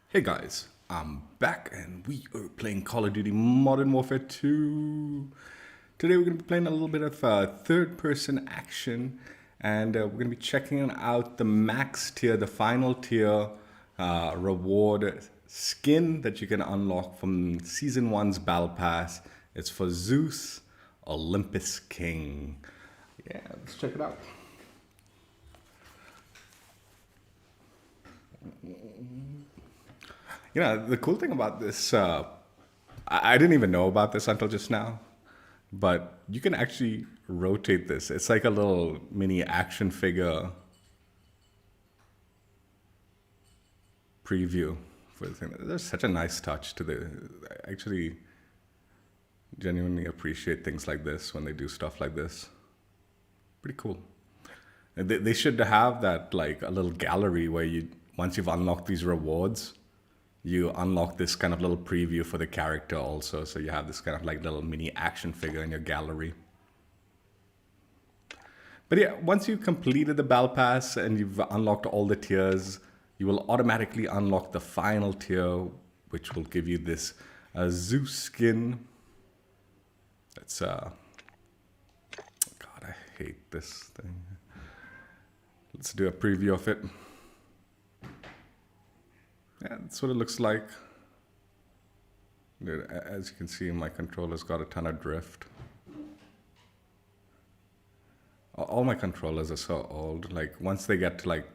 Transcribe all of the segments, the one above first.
Hey guys, I'm back and we are playing Call of Duty Modern Warfare 2. Today we're going to be playing a little bit of third person action and we're going to be checking out the max tier, the final tier reward skin that you can unlock from Season 1's Battle Pass. It's for Zeus Olympus King. Yeah, let's check it out. You know, the cool thing about this, I didn't even know about this until just now, but you can actually rotate this. It's like a little mini action figure preview for the thing. There's such a nice touch to the. I actually genuinely appreciate things like this when they do stuff like this. Pretty cool. And they should have that like a little gallery where you once you've unlocked these rewards, you unlock this kind of little preview for the character also. So you have this kind of like little mini action figure in your gallery. But yeah, once you've completed the Battle Pass and you've unlocked all the tiers, you will automatically unlock the final tier, which will give you this Zeus skin. That's, God, I hate this thing. Let's do a preview of it. Yeah, that's what it looks like. As you can see, my controller's got a ton of drift. All my controllers are so old. Like once they get to like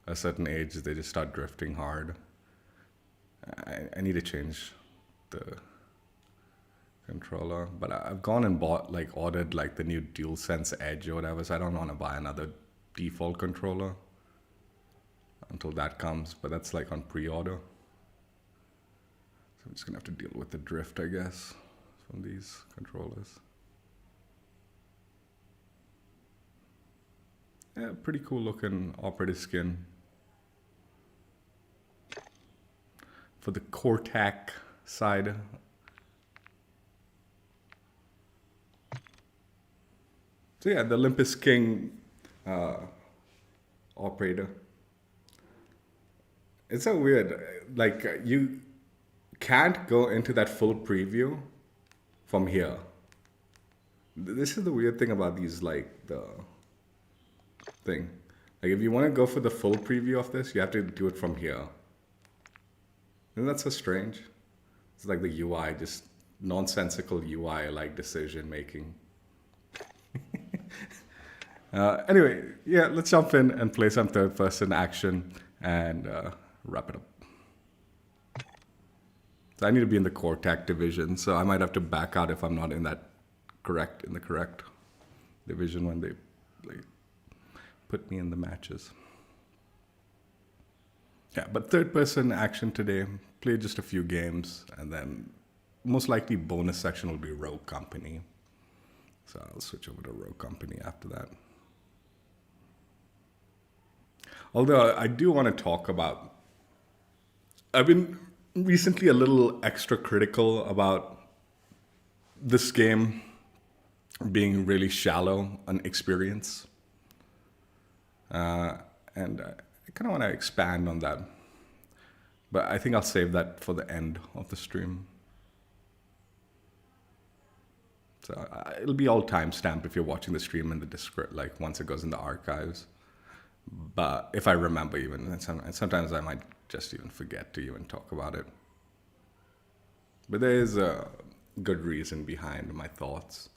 a certain age, they just start drifting hard. I need to change the controller, but I've gone and bought like ordered like the new DualSense Edge or whatever. So I don't want to buy another default controller until that comes, but that's like on pre-order. So I'm just gonna have to deal with the drift, I guess, from these controllers. Yeah, pretty cool looking operative skin. For the Cortac side. So yeah, the Olympus King operator. It's so weird. Like you can't go into that full preview from here. This is the weird thing about these, like the thing. Like if you want to go for the full preview of this, you have to do it from here. Isn't that so strange? It's like the UI, just nonsensical UI like decision making. Anyway, yeah, let's jump in and play some third person action and wrap it up. So I need to be in the Cortac division, so I might have to back out if I'm not in the correct division when they like, put me in the matches. Yeah, but third person action today. Play just a few games, and then most likely bonus section will be Rogue Company. So I'll switch over to Rogue Company after that. Although I do want to talk about, I've been recently a little extra critical about this game being really shallow on experience. And I kind of want to expand on that. But I think I'll save that for the end of the stream. So it'll be all timestamped if you're watching the stream in the description, like once it goes in the archives. But if I remember even, and sometimes I might just even forget to even talk about it. But there is a good reason behind my thoughts.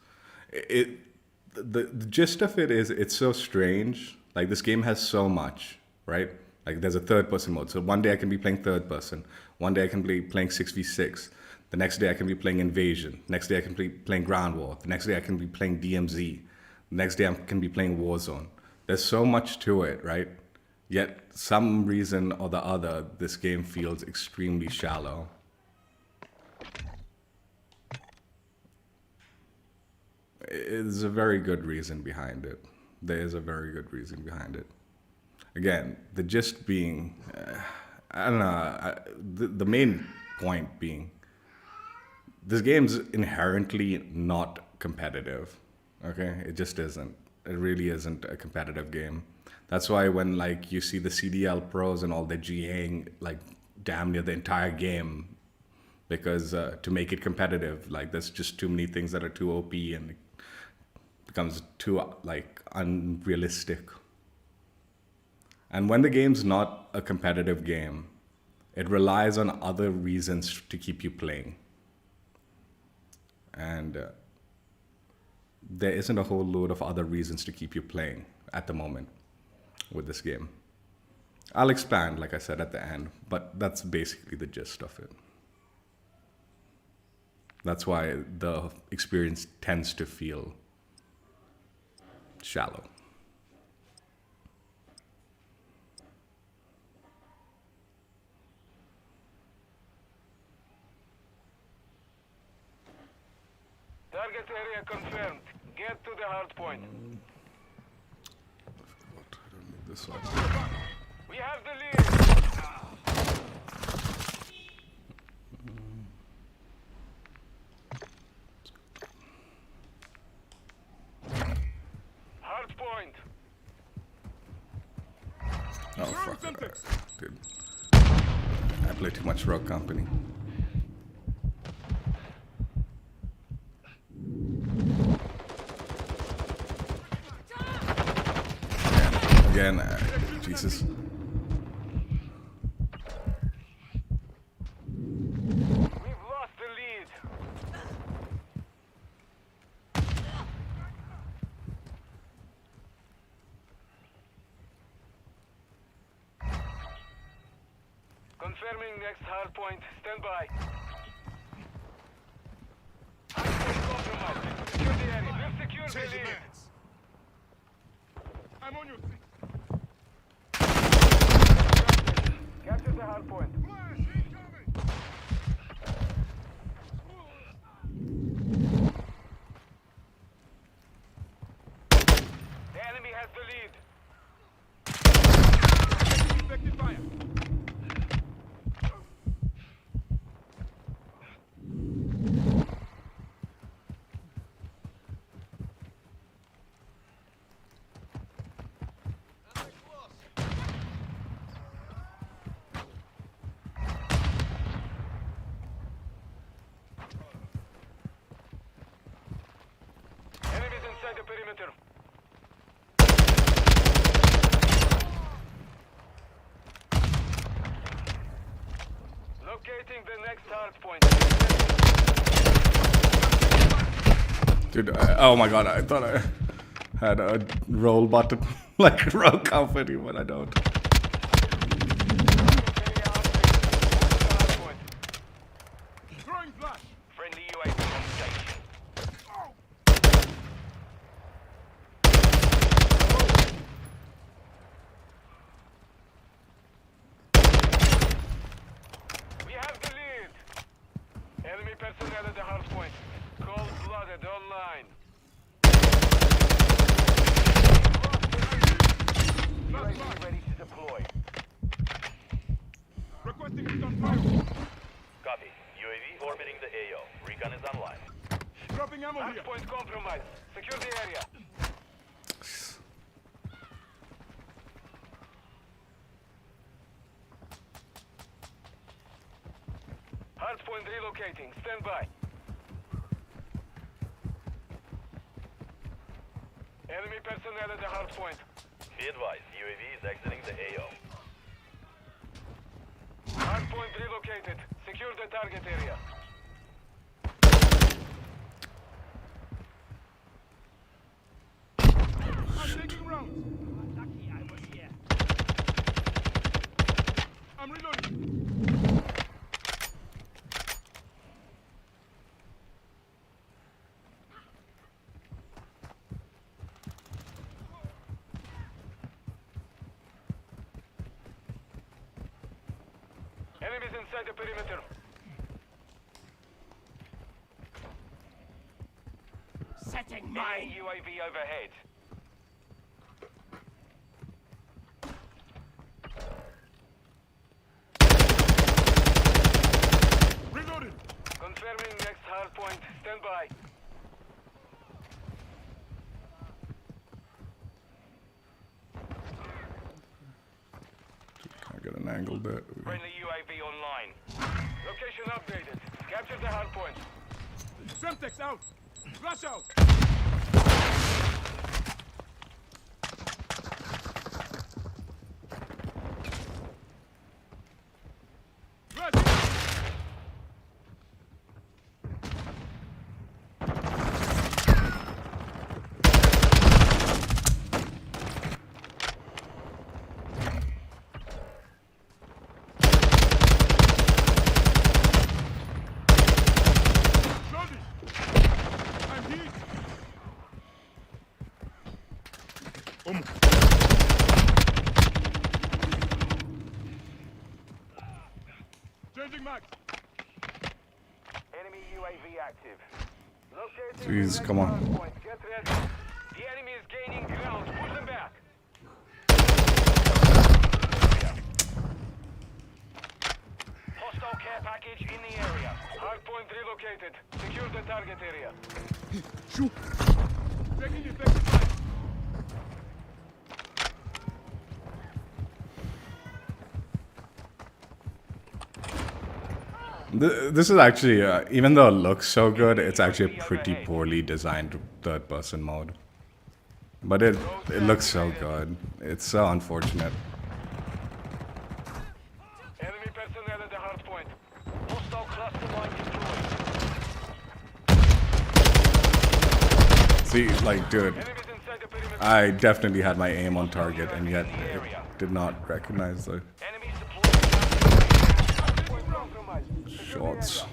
The gist of it is it's so strange. Like this game has so much, right? Like there's a third person mode. So one day I can be playing third person. One day I can be playing 6v6. The next day I can be playing Invasion. Next day I can be playing Ground War. The next day I can be playing DMZ. The next day I can be playing Warzone. There's so much to it, right? Yet some reason or the other, this game feels extremely shallow. There's a very good reason behind it. There is a very good reason behind it. Again, the gist being, I don't know, the main point being, this game's inherently not competitive, okay? It just isn't. It really isn't a competitive game. That's why when like you see the CDL pros and all, they're GAing like damn near the entire game, because to make it competitive, like there's just too many things that are too OP, and it becomes too like unrealistic. And when the game's not a competitive game, it relies on other reasons to keep you playing. And there isn't a whole load of other reasons to keep you playing at the moment with this game. I'll expand, like I said, at the end, but that's basically the gist of it. That's why the experience tends to feel shallow. Target area confirmed. Get to the hard point. I don't need this one. We have the lead. Hard point. Oh, fuck. Dude. I play too much Rogue Company. Again, Jesus. We've lost the lead. Confirming next hard point. Stand by. Compromised. Secure the area. We've secured the lead. I'm on your feet. Capture the hard point. The enemy has the lead. Effective fire. Enemies inside the perimeter. Locating the next hard point. Dude, oh my god, I thought I had a roll button like Rogue Company, but I don't. Throwing flash. Friendly UAV on station. We have the lead. Enemy personnel at the hard point. Cold-blooded online. UAV ready to deploy. Requesting stun fire. Copy. UAV orbiting the AO. Recon is online. Dropping ammo here. Hard point compromised. Secure the area. Hard point relocating. Stand by. Enemy personnel at the hard point. Be advised, UAV is exiting the AO. Hard point relocated. Secure the target area. I'm taking rounds. Lucky I was here. I'm reloading. Enemies inside the perimeter. Setting Enemy UAV overhead. Reloaded. Confirming next hard point. Stand by. Can I get an angle there. Friendly UAV online. Location updated. Capture the hard point. Semtex out! Flash out! Changing mag. Enemy UAV active. Locating Jeez, the come on. next hard point. Get ready. The enemy is gaining ground. Push them back. Hostile care package in the area. Hard point relocated. Secure the target area. Shoot! Taking effective fire. This is actually, even though it looks so good, it's actually a pretty poorly designed third-person mode. But it looks so good. It's so unfortunate. Enemy personnel at the hard point. Hostile cluster mine deployed. See, like, dude, Enemies inside the perimeter. I definitely had my aim on target, and yet it did not recognize the Enemies deployed. Hard point compromised. Secure the shots. area.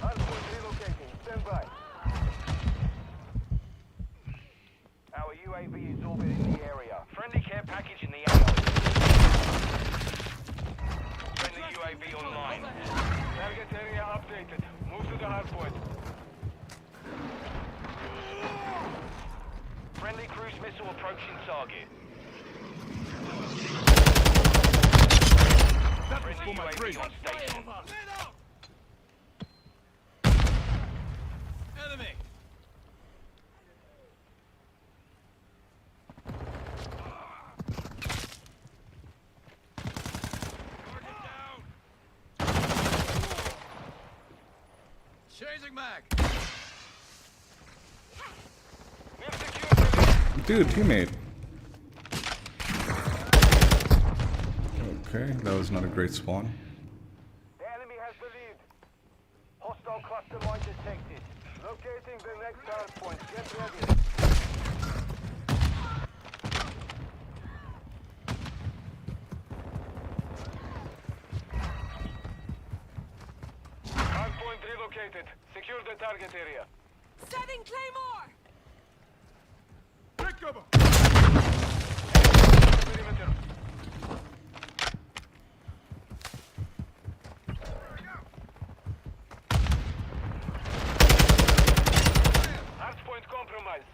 Hard point relocating. Stand by. Our UAV is orbiting the area. Friendly care package in the area. Friendly UAV online. Target area updated. Move to the hard point. Friendly cruise missile approaching target. Friendly UAV on station. Enemy! Changing mag! We've secured the Dude, teammate. Okay, that was not a great spawn. The enemy has the lead. Hostile cluster mine detected. Locating the next hard point. Get ready. Hard point relocated. Secure the target area. Setting Claymore! Take cover! Perimeter. Hard point compromised.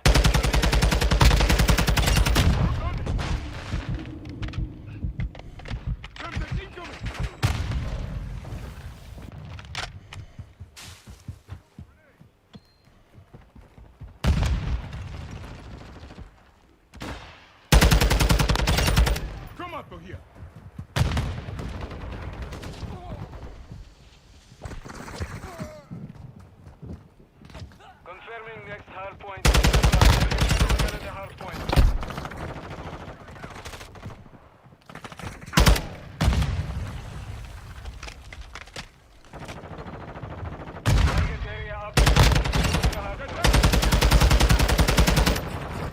Semtex incoming! Come up here! Confirming next hard point. The hard point. Target area up. The hard point.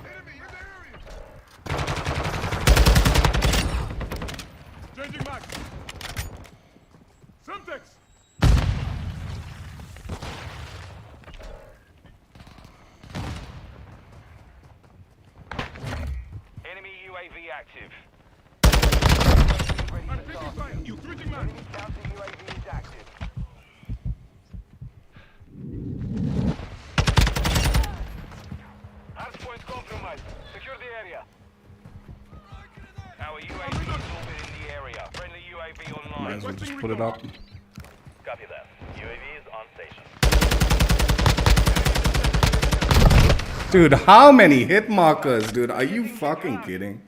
Enemy in the area! Changing mag! Semtex! Enemy UAV active. Ready I'm to taking start. fire! You switching mag! Enemy counter UAV is active. Hard point compromised. Secure the area. Our UAV is orbiting the area. Friendly UAV Might online. as well just put it up. Copy that. UAV is on station. Dude, how many hit markers, dude? Are you fucking kidding?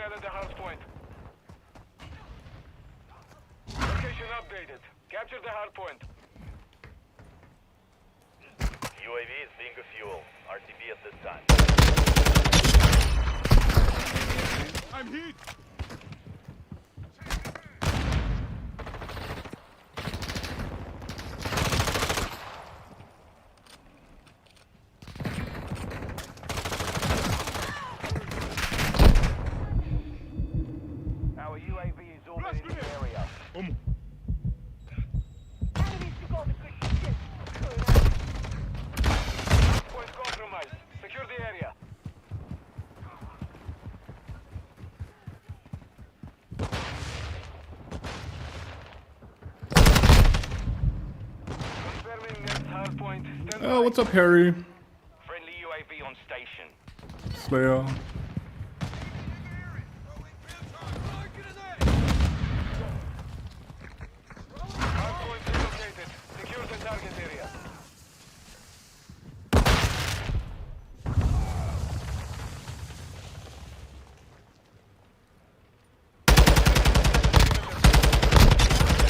personnel at the house point. Location updated. Capture the hard point. UAV is being fuel. RTB at this time. I'm hit. Our UAV is already in the area. Point compromised. Secure the area. Confirming next hard point. Stand Oh, by. what's up, Harry? Friendly UAV on station. Slayer. Hard point relocated. Secure the target area.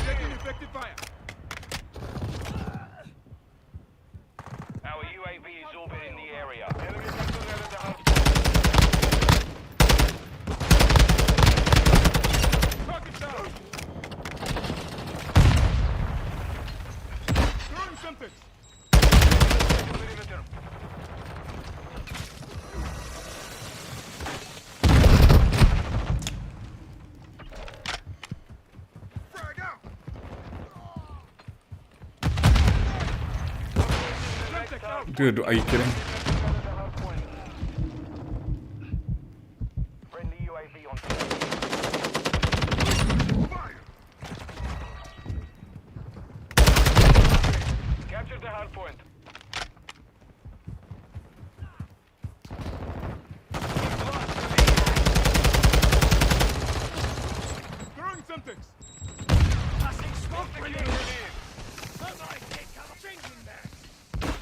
Taking effective fire. Our UAV is orbiting the area. Enemy personnel at the house. Target down. Throwing something. Perimeter. Frag out. Next hard Dude, are you kidding? Friendly UAV on station. Fire. Capture the hard point. Throwing something. Passing smoke grenade.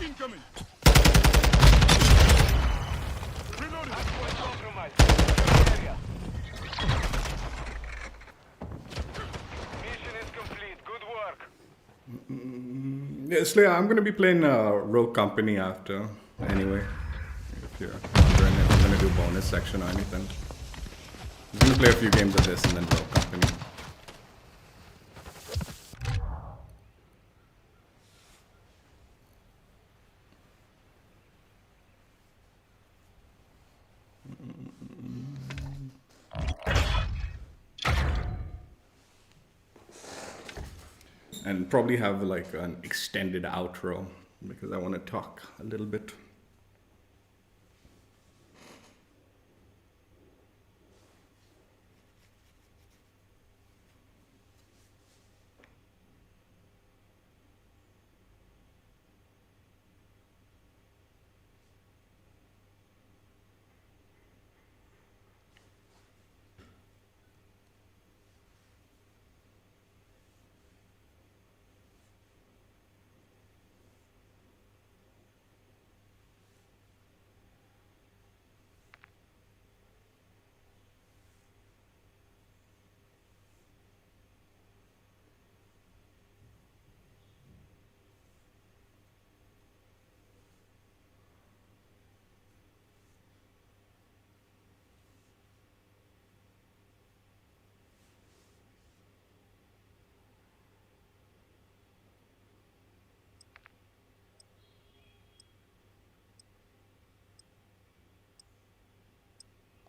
Incoming. Reloading. Point compromised. Secure area. Mission is complete. Good work. Yeah, Slayer, I'm gonna be playing Rogue Company after. Anyway, if you're wondering if I'm gonna do bonus section or anything. I'm gonna play a few games of this and then Rogue Company. And probably have like an extended outro because I want to talk a little bit.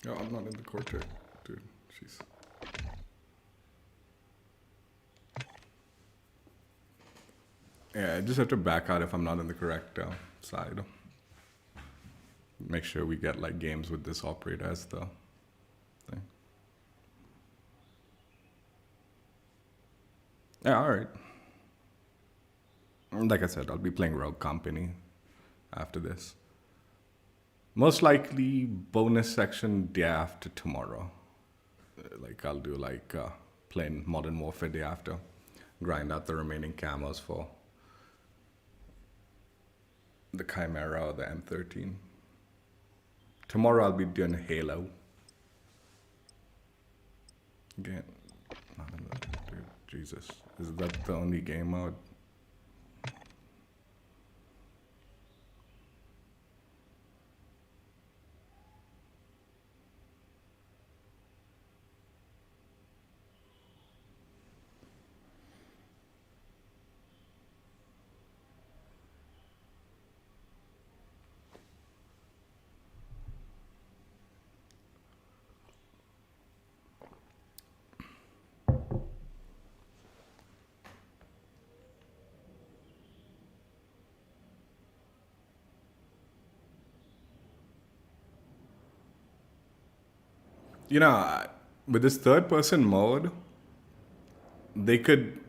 No, I'm not in the cortex, dude. Jeez. Yeah, I just have to back out if I'm not in the correct side. Make sure we get like games with this operator as the thing. Yeah, alright. Like I said, I'll be playing Rogue Company after this. Most likely bonus section day after tomorrow. Like I'll do like plain Modern Warfare day after. Grind out the remaining camos for the Chimera or the M13. Tomorrow I'll be doing Halo. Again, not in the, dude, Jesus. Is that the only game mode? You know, with this third person mode, they could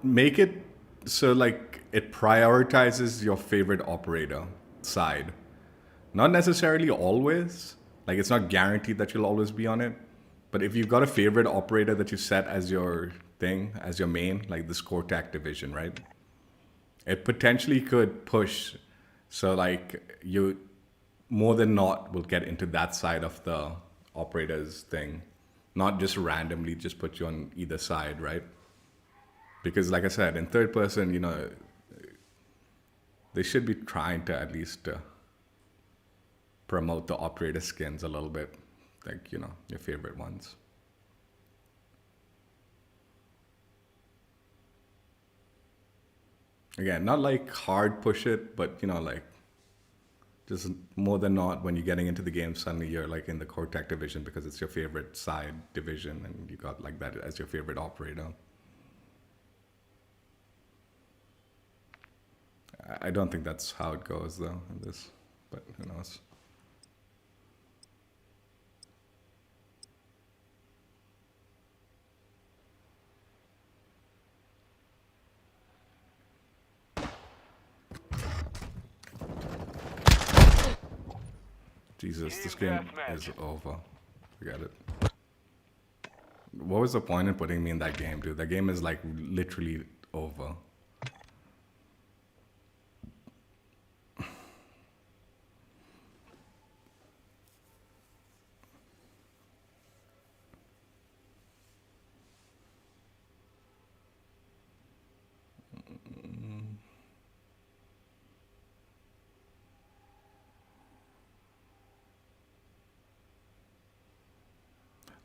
make it so like it prioritizes your favorite operator side. Not necessarily always. Like it's not guaranteed that you'll always be on it. But if you've got a favorite operator that you set as your thing, as your main, like this core tech division, right? It potentially could push so like you more than not will get into that side of the operator's thing. Not just randomly just put you on either side, right? Because like I said, in third person, you know, they should be trying to at least promote the operator skins a little bit, like, you know, your favorite ones. Again, not like hard push it, but you know, like just more than not when you're getting into the game, suddenly you're like in the core tech division because it's your favorite side division and you got like that as your favorite operator. I don't think that's how it goes though in this, but who knows. Jesus, this game is over. Forget it. What was the point in putting me in that game, dude? That game is like literally over.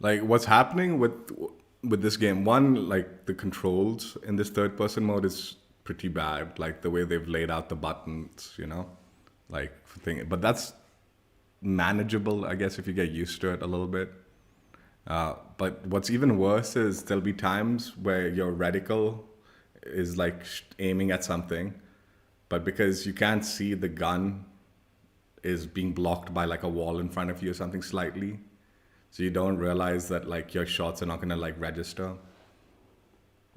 Like what's happening with this game, one, like the controls in this third person mode is pretty bad, like the way they've laid out the buttons, you know, like thing, but that's manageable, I guess, if you get used to it a little bit. But what's even worse is there'll be times where your reticle is like aiming at something, but because you can't see the gun is being blocked by like a wall in front of you or something slightly, so you don't realize that like your shots are not gonna like register.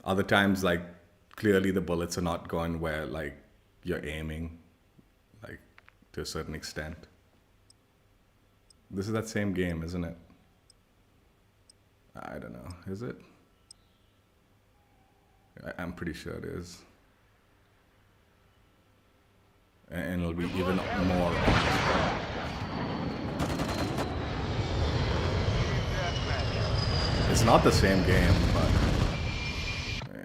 Other times, like clearly the bullets are not going where like you're aiming, like to a certain extent. This is that same game, isn't it? I don't know. Is it? I'm pretty sure it is. And it'll be even more. It's not the same game, but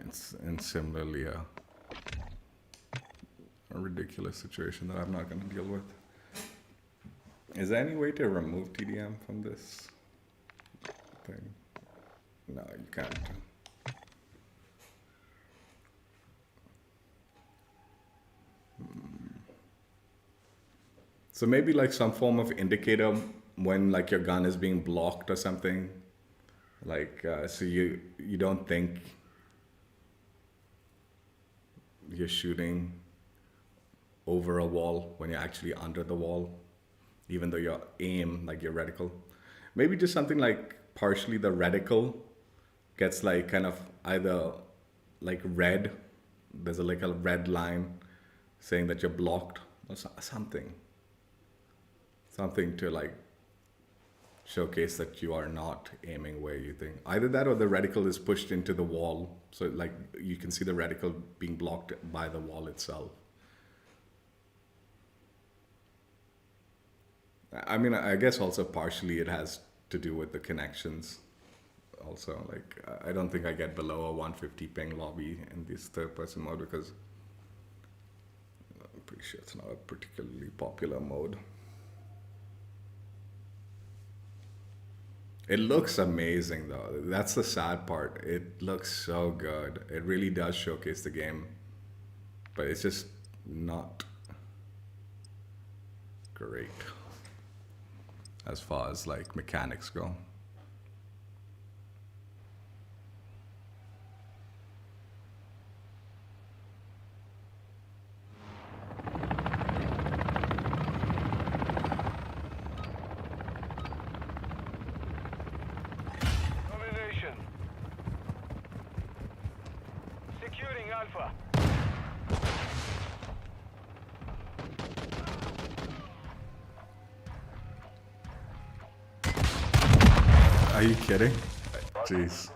it's in similarly a ridiculous situation that I'm not going to deal with. Is there any way to remove TDM from this thing? No, you can't. So maybe like some form of indicator when like your gun is being blocked or something. Like, so you don't think you're shooting over a wall when you're actually under the wall, even though your aim, like your reticle. Maybe just something like partially the reticle gets like kind of either like red, there's like a red line saying that you're blocked or something. Something to like showcase that you are not aiming where you think. Either that or the reticle is pushed into the wall. So like you can see the reticle being blocked by the wall itself. I mean, I guess also partially it has to do with the connections also. Like, I don't think I get below a 150 ping lobby in this third-person mode because I'm pretty sure it's not a particularly popular mode. It looks amazing though. That's the sad part. It looks so good. It really does showcase the game. But it's just not great as far as like mechanics go. Domination. Securing Alpha. Are you kidding? Jeez.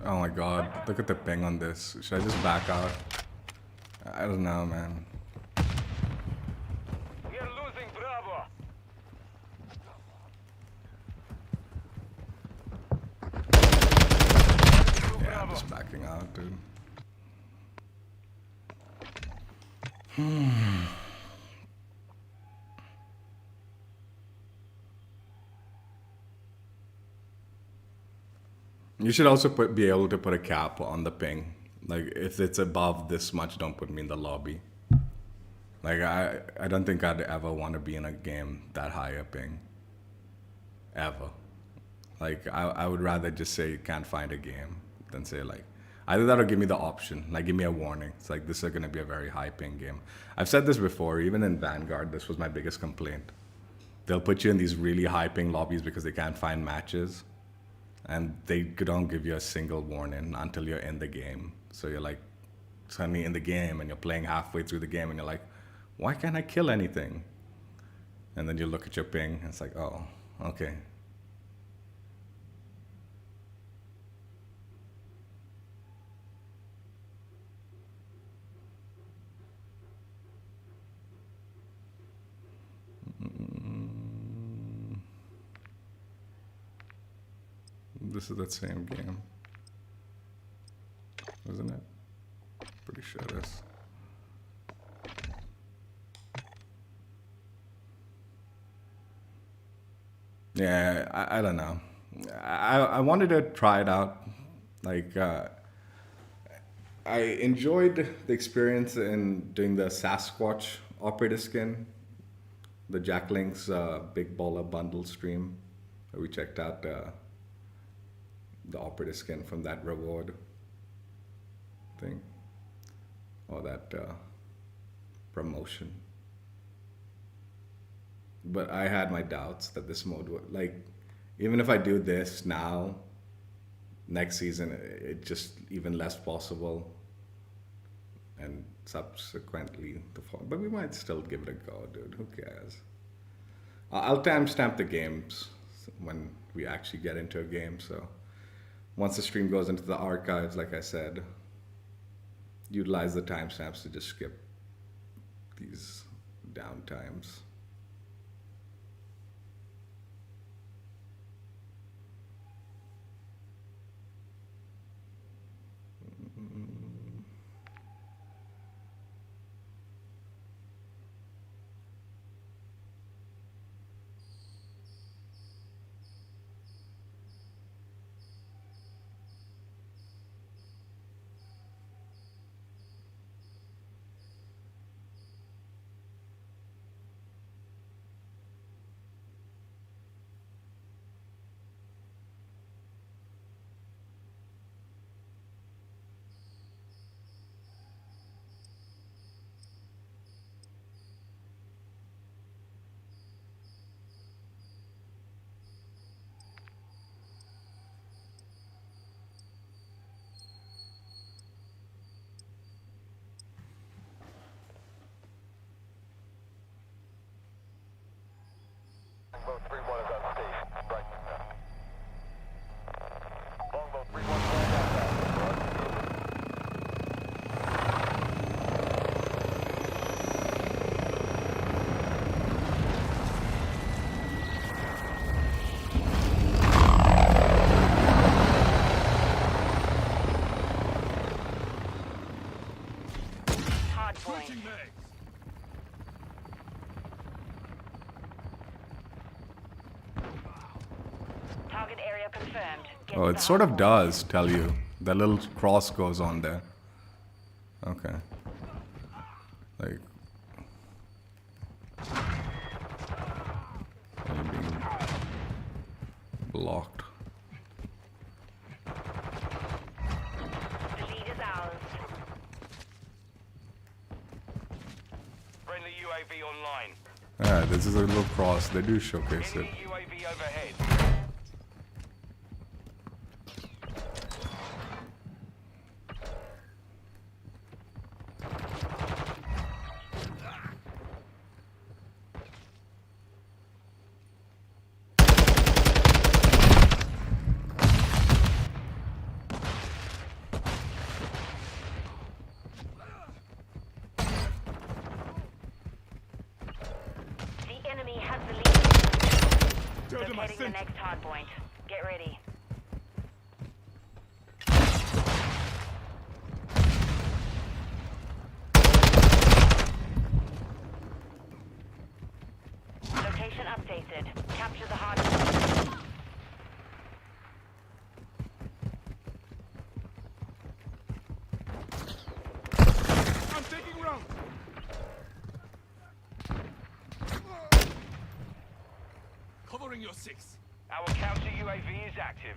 Oh my god, look at the ping on this. Should I just back out? I don't know, man. We are losing Bravo. Yeah, I'm just backing out, dude. You should also be able to put a cap on the ping. Like, if it's above this much, don't put me in the lobby. Like, I don't think I'd ever want to be in a game that high a ping. Ever. Like, I would rather just say you can't find a game than say, like, either that or give me the option. Like, give me a warning. It's like, this is going to be a very high ping game. I've said this before, even in Vanguard, this was my biggest complaint. They'll put you in these really high ping lobbies because they can't find matches. And they don't give you a single warning until you're in the game. So you're like suddenly in the game and you're playing halfway through the game and you're like, why can't I kill anything? And then you look at your ping and it's like, oh, okay. This is that same game, isn't it? Pretty sure it is. Yeah, I don't know. I wanted to try it out. Like, I enjoyed the experience in doing the Sasquatch operator skin, the Jack Link's Big Baller Bundle stream. We checked out the operator skin from that reward thing, or that promotion. But I had my doubts that this mode would, like, even if I do this now, next season, it's just even less possible. And subsequently, but we might still give it a go, dude. Who cares? I'll timestamp the games when we actually get into a game, so once the stream goes into the archives, like I said, utilize the timestamps to just skip these downtimes. point. Target area confirmed. Get Oh, to it the sort of hardpoint. does tell you. The little cross goes on there. Okay. Like. Being blocked. The lead is ours. Friendly UAV online. Yeah, this is a little cross. They do showcase it. Enemy UAV overhead. The enemy has the lead. Locating the next hardpoint. Get ready. Location updated. Capture the hardpoint. I'm taking rounds. Covering your six. Our counter UAV is active.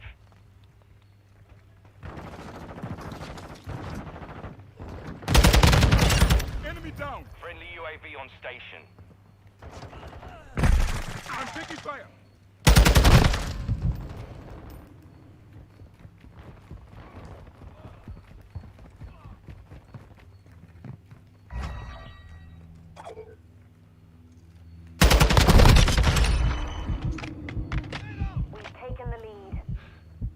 Enemy down. Friendly UAV on station. I'm taking fire. We've taken the lead.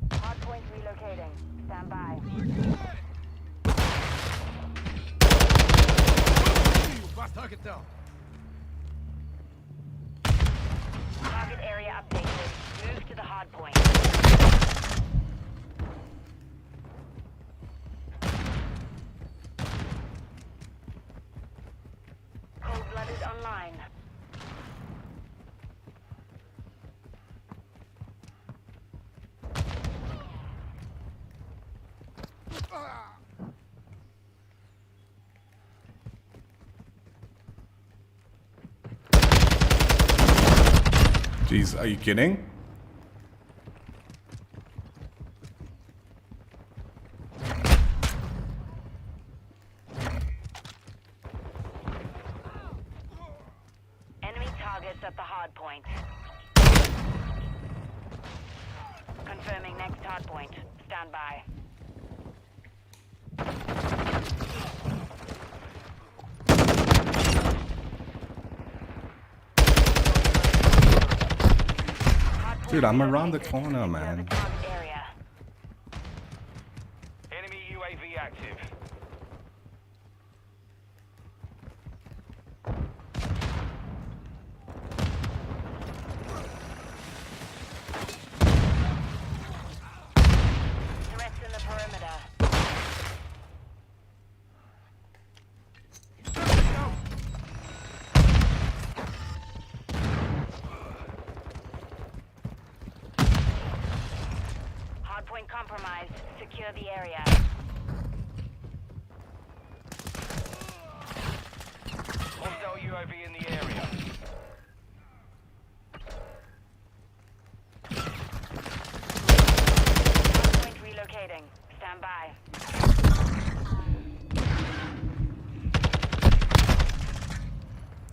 Hardpoint relocating. Stand by. Fast target down. Target area updated. Move to the hardpoint. Cold-blooded online. Jeez, are you kidding? Enemy targets at the hardpoint. Confirming next hardpoint. Stand by. Dude, I'm around the Located. corner, Secure man. the target area. Enemy UAV active. Threats in the perimeter. Hardpoint compromised. Secure the area. Hostile UAV in the area. Hardpoint relocating. Stand by.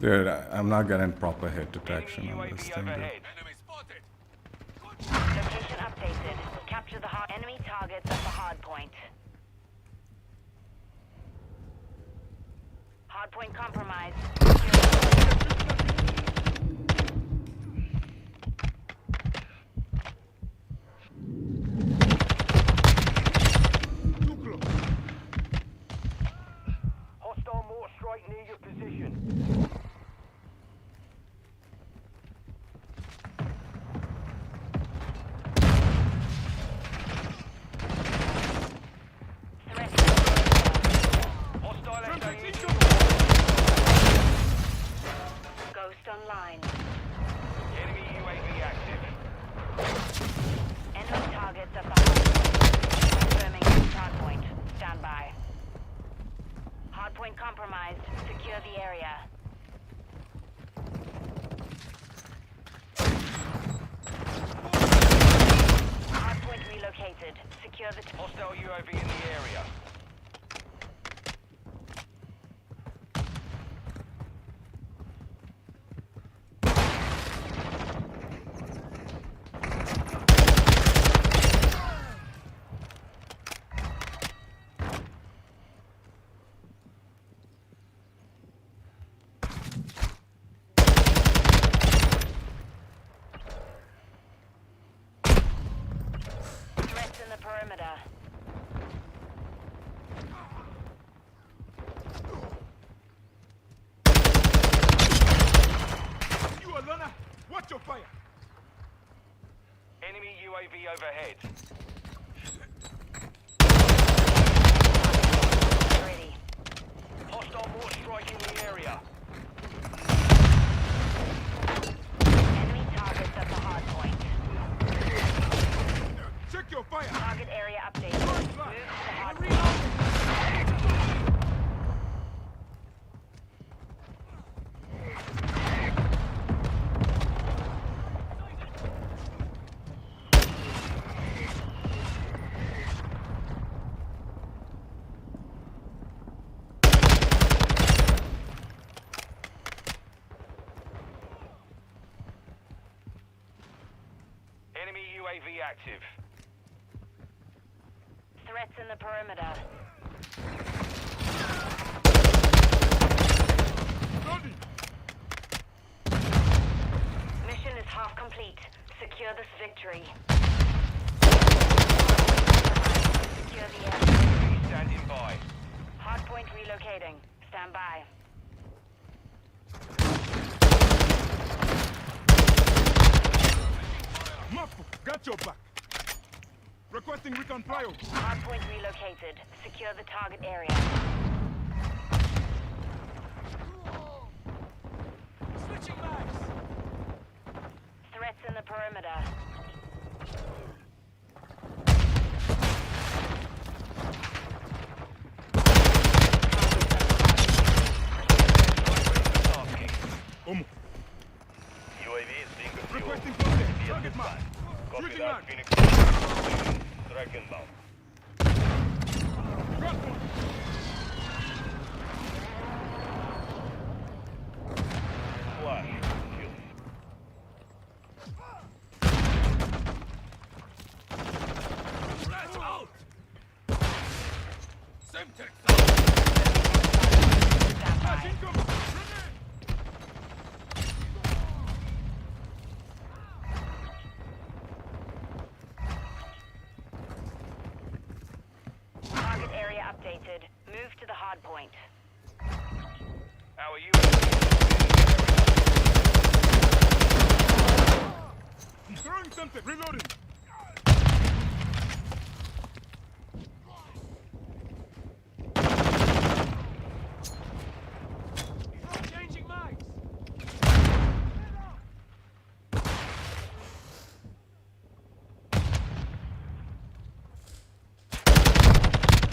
Dude, I'm not getting proper hit detection Enemy on this UAV thing, dude. overhead. Enemy spotted. Location updated. Capture the enemy targets at the hardpoint. Hardpoint compromised. Too close. Hostile mortar strike near your position. Threat. Hostile Trembles SAE. incoming. Hostile UAV in the area. Threats in the perimeter. You a runner? Watch your fire. Enemy UAV overhead. Ready. Hostile mortar strike in the area. Enemy targets at the hard point. Check your fire. Target area updated. Move to the hard point. Enemy UAV active. Threats in the perimeter. Ready. Mission is half complete. Secure this victory. Secure the area. Standing by. Hardpoint relocating. Stand by. Muffle, got your back. Requesting recon flyover. Hardpoint relocated. Secure the target area. Switching mags. Threats in the perimeter. UAV is being refueled. Requesting contact. Be Target at mark. Copy Shooting that, mark. Phoenix. Strike inbound. Got one. Flash. Kill. Rats out. Semtex. Stand Flash by. incoming. Target area updated. Move to the hard point. Our UAV I'm throwing something. Reloading. Changing mags.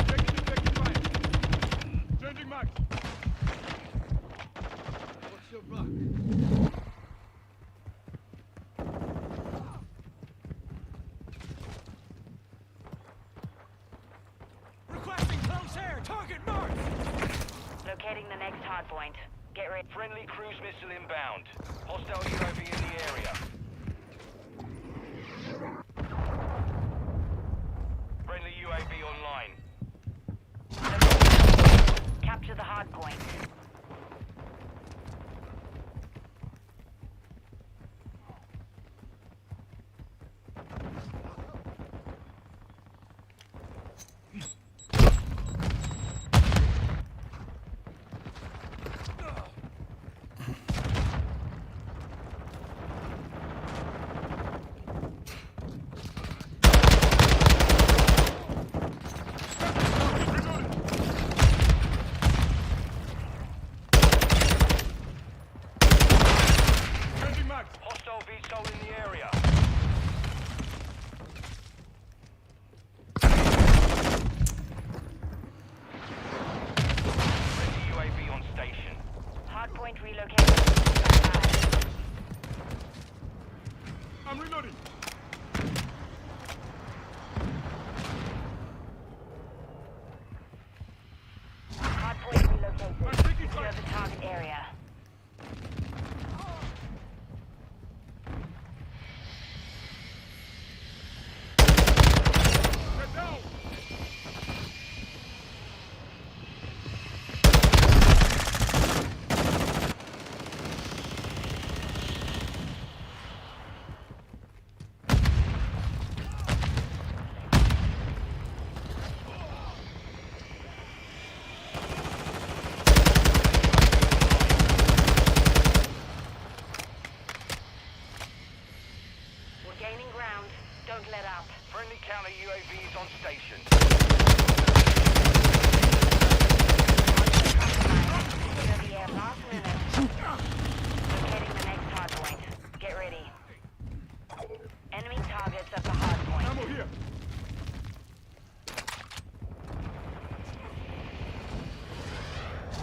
Taking fire. Changing mags. What's your back? Requesting close air. Target marked. Locating the next hard point. Get ready. friendly cruise missile inbound. Hostile UAV in the area. Friendly UAV online. Capture the hard point. located. Secure the target area. Get down! We're gaining ground. Don't let up. Friendly counter UAVs on station. Secure the air. Last minute. Locating the next hard point. Get ready. Enemy targets at the hard point. Camo here!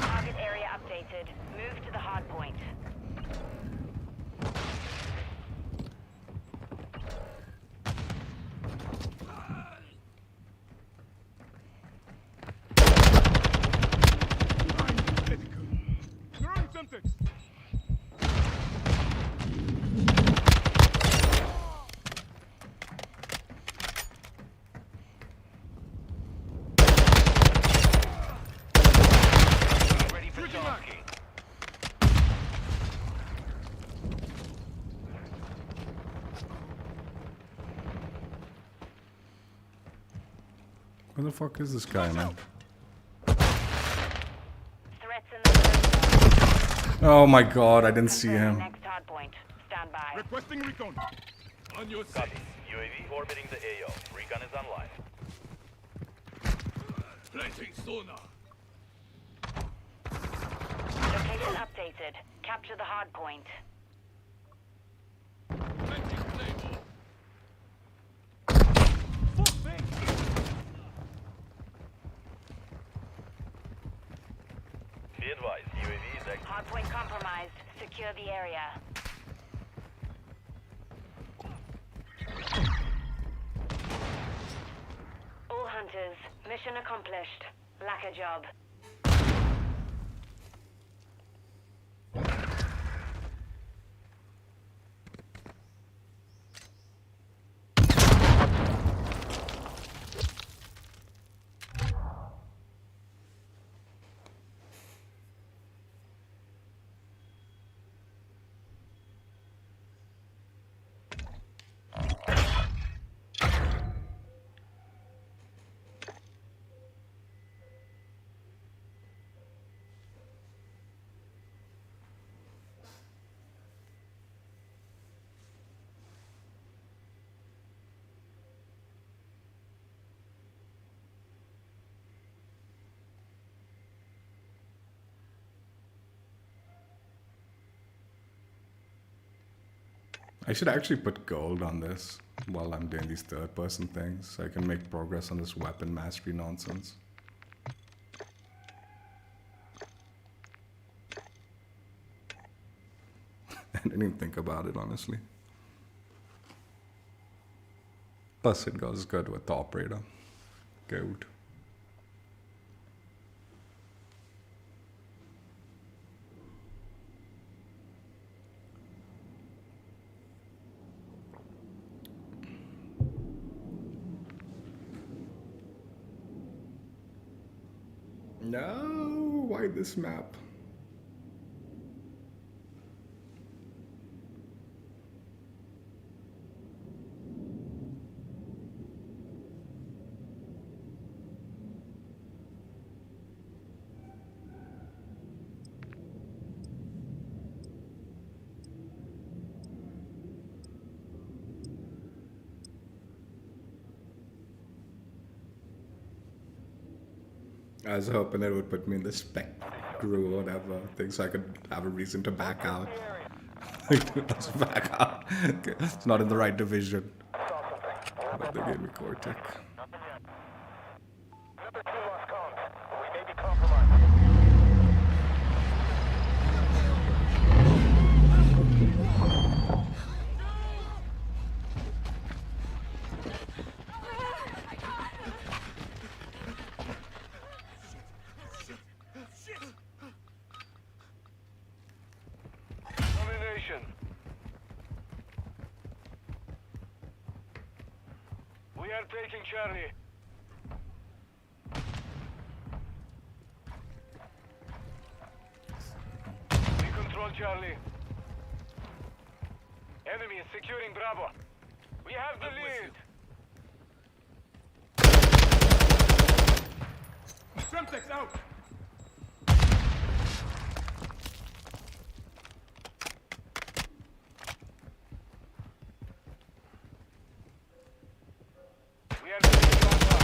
Target area updated. Move to the hard point. Critical. Throwing something! Ready for tasking. Where the fuck is this guy, man? Threats in the third zone. Oh my god, I didn't see Confirming him. next hard point. Stand by. Requesting recon. On your Copy. side. UAV orbiting the AO. Recon is online. Planting sonar. Location updated. Capture the hard point. Planting claymore. Be advised, UAV is active. Hard point compromised. Secure the area. All hunters, mission accomplished. Lack a job. I should actually put gold on this while I'm doing these third-person things so I can make progress on this weapon mastery nonsense. I didn't even think about it, honestly. Plus, it goes good with the operator. Gold. No, why this map? I was hoping it would put me in the spec crew or whatever thing so I could have a reason to back out. Let's back out. Okay, it's not in the right division. But they gave me Cortec. Number 2 lost comms. We may be compromised. are taking Charlie. We control Charlie. Enemy is securing Bravo. We have the lead. Semtex out! We are taking Alpha.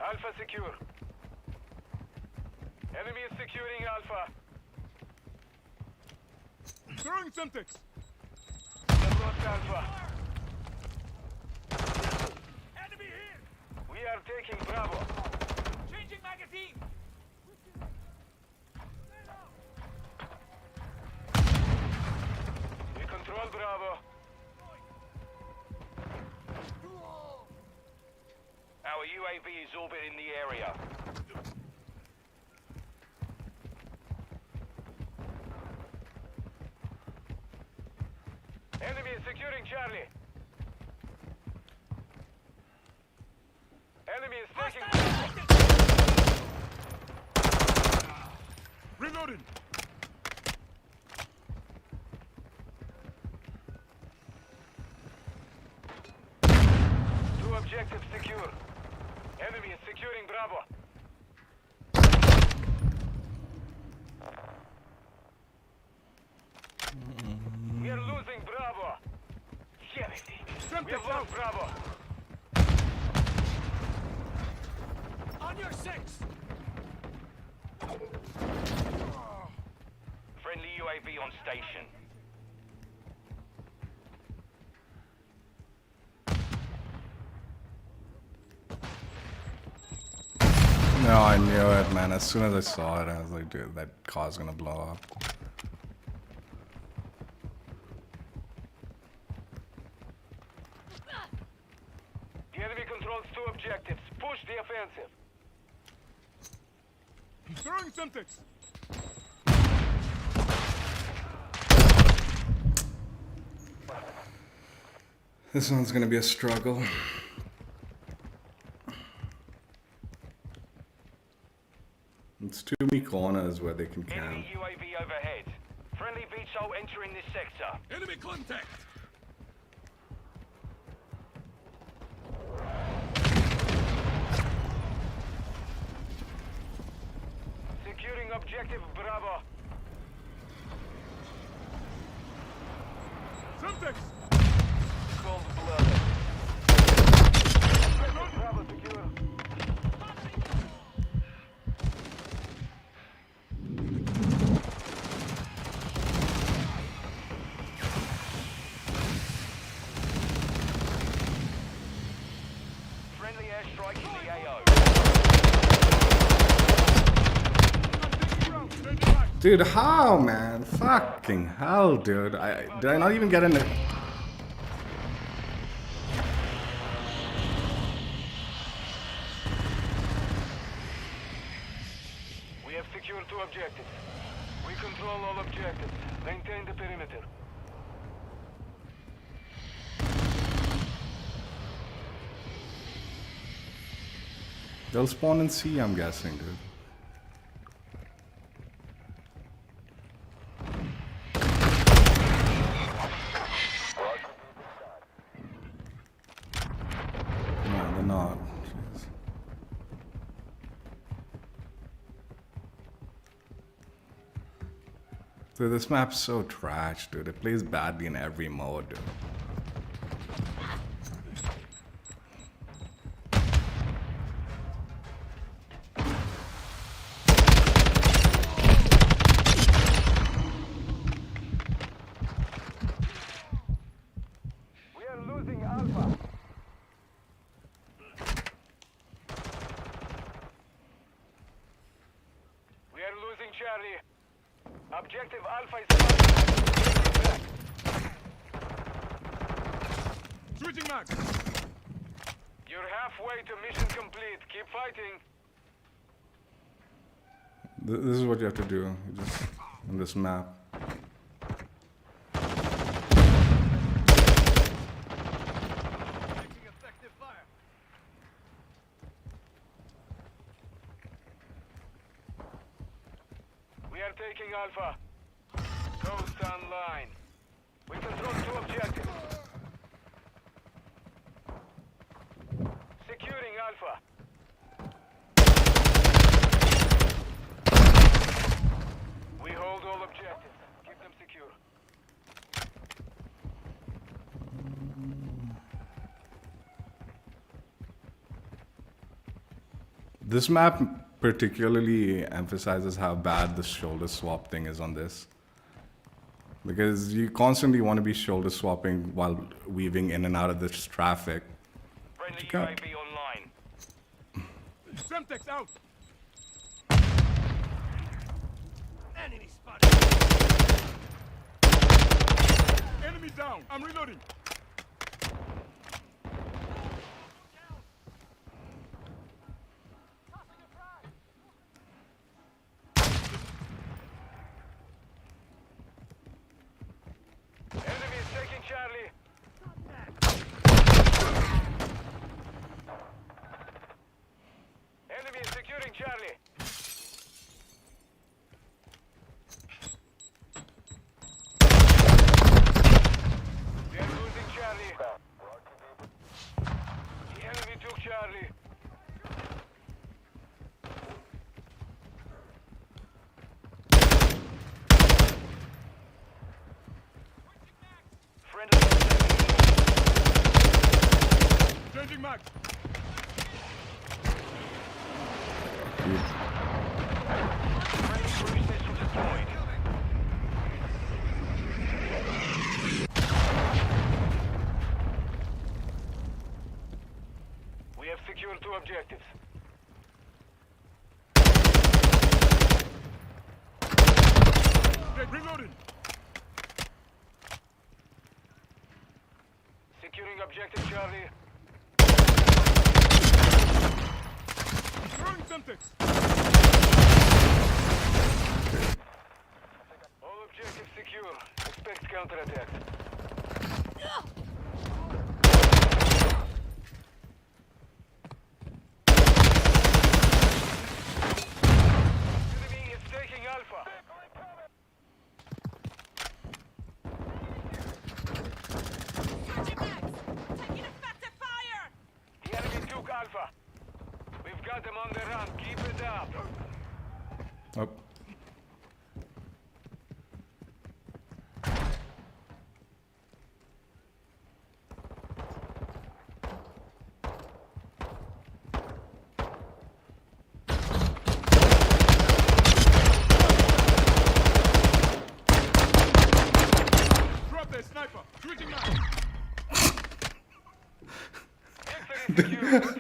Alpha secure. Enemy is securing Alpha. Throwing Semtex! We have lost Alpha. Enemy here! We are taking Bravo. Changing magazine! We control Bravo. Our UAV is orbiting the area. Enemy is securing Charlie. Enemy is taking Reloading! two objectives secure. Enemy is securing Bravo. We are losing Bravo. Shit. We have Semtex lost out! Bravo. On your six! Friendly UAV on station. No, I knew it, man. As soon as I saw it, I was like, dude, that car's gonna blow up. The enemy controls two objectives. Push the offensive. Throwing Semtex! This one's gonna be a struggle. It's too many corners where they can camp. Enemy UAV overhead. Friendly VTOL entering this sector. Enemy contact! Securing objective Bravo. Semtex! Cold-blooded. Bravo secure. Friendly airstrike in the AO. Dude, how, man? Fucking hell, dude. Did I not even get in it? We have secured two objectives. We control all objectives. Maintain the perimeter. They'll spawn in C, I'm guessing, dude. No, they're not. Jeez. Dude, this map's so trash, dude. It plays badly in every mode, dude. We are losing Alpha. We are losing Charlie. Objective Alpha is back. Switching mag! You're halfway to mission complete. Keep fighting. This is what you have to do. You just on this map. Taking effective fire. We are taking Alpha. Ghost online. We control 2 objectives. Securing Alpha. We hold all objectives. Keep them secure. This map particularly emphasizes how bad the shoulder swap thing is on this. Because you constantly want to be shoulder swapping while weaving in and out of this traffic. Friendly Okay. UAV online. Semtex out. Enemy spotted. Enemy down. I'm reloading. Enemy is taking Charlie. Enemy is securing Charlie. We are losing Charlie. The enemy took Charlie. Friendly Changing mag. Friendly cruise missile deployed. We have secured 2 objectives. Okay, reloading. Securing objective Charlie. Throwing Semtex. All objectives secure. Expect counterattack. Enemy is taking Alpha. Taking effective fire! The enemy took Alpha. We've got them on the run. Keep it up. Oh. Drop that sniper. Switching mag.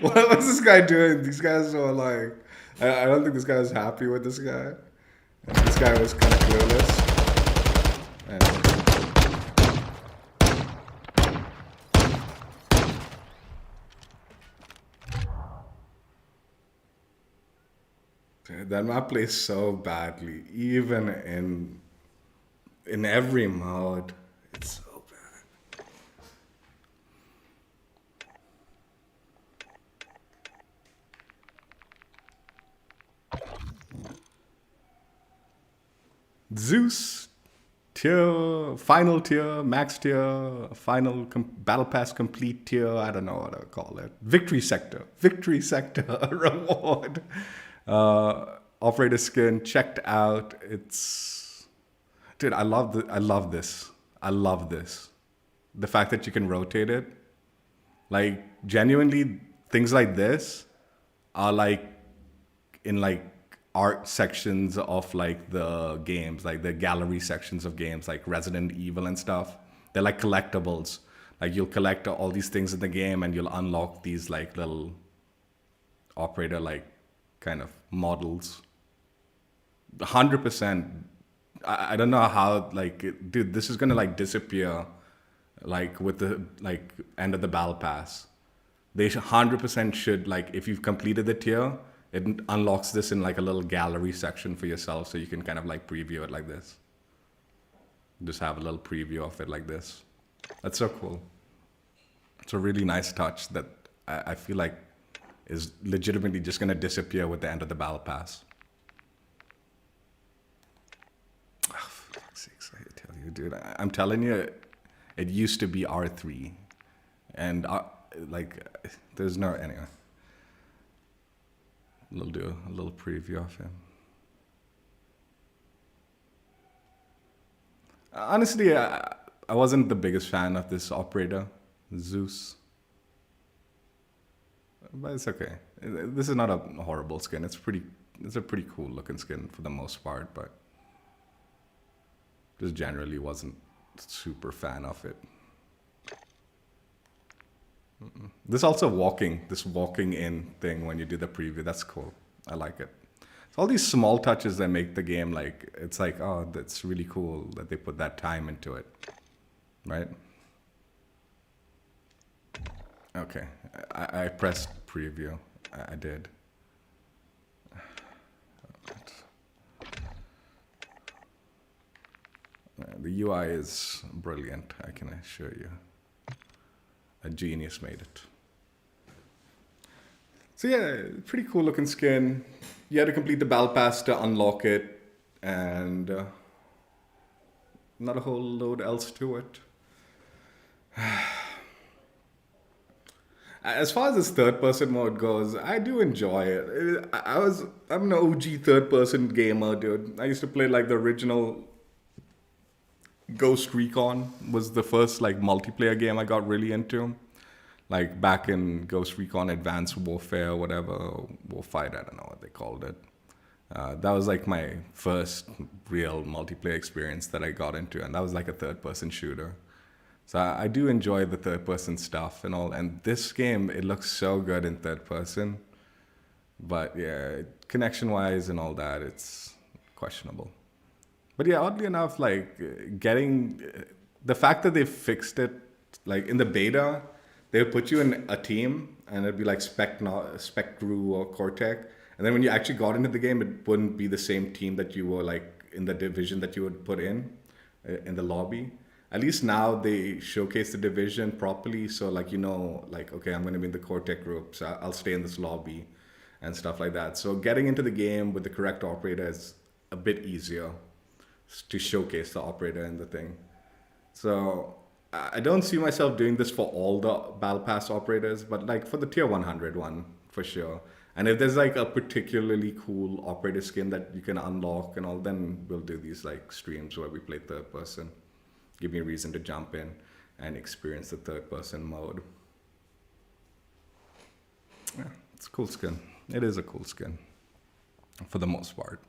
What's this guy doing? These guys are like, I don't think this guy was happy with this guy. And this guy was kind of clueless. And that map plays so badly, even in every mode. It's so bad. Zeus tier, final tier, max tier, final battle pass complete tier. I don't know what to call it. Victory sector reward. Operator skin checked out. It's, dude, I love this. I love this. The fact that you can rotate it. Like, genuinely, things like this are like in like art sections of like the games, like the gallery sections of games, like Resident Evil and stuff. They're like collectibles. Like, you'll collect all these things in the game and you'll unlock these like little operator like kind of models. 100%. I don't know how, like, dude, this is gonna like disappear like with the like end of the battle pass. They 100% should, like, if you've completed the tier, it unlocks this in like a little gallery section for yourself, so you can kind of like preview it like this. Just have a little preview of it like this. That's so cool. It's a really nice touch that I feel like is legitimately just going to disappear with the end of the battle pass. Oh, for fuck's sakes, I tell you, dude. I'm telling you, it used to be R3. And like, there's no, anyway. We'll do a little preview of him. Honestly, I wasn't the biggest fan of this operator, Zeus. But it's okay. This is not a horrible skin. It's a pretty cool looking skin for the most part, but just generally wasn't super fan of it. This also this walking in thing when you do the preview, that's cool. I like it. It's all these small touches that make the game like, it's like, oh, that's really cool that they put that time into it, right? Okay, I pressed preview. I did. The UI is brilliant, I can assure you. A genius made it. So yeah, pretty cool looking skin. You had to complete the battle pass to unlock it, and not a whole load else to it. As far as this third-person mode goes, I do enjoy it. I'm an OG third-person gamer, dude. I used to play like the original Ghost Recon was the first like multiplayer game I got really into. Like back in Ghost Recon Advanced Warfare or whatever, Warfight, I don't know what they called it. That was like my first real multiplayer experience that I got into, and that was like a third-person shooter. So I do enjoy the third-person stuff and all, and this game, it looks so good in third-person. But yeah, connection-wise and all that, it's questionable. But yeah, oddly enough, like getting the fact that they fixed it, like in the beta, they would put you in a team and it'd be like Spectru or Cortec. And then when you actually got into the game, it wouldn't be the same team that you were like in the division that you would put in the lobby. At least now they showcase the division properly. So like, you know, like, okay, I'm going to be in the Cortec group, so I'll stay in this lobby and stuff like that. So getting into the game with the correct operator is a bit easier to showcase the operator and the thing. So I don't see myself doing this for all the Battle Pass operators, but like for the tier 100 one, for sure. And if there's like a particularly cool operator skin that you can unlock and all, then we'll do these like streams where we play third person. Give me a reason to jump in and experience the third person mode. Yeah, it's a cool skin. It is a cool skin for the most part.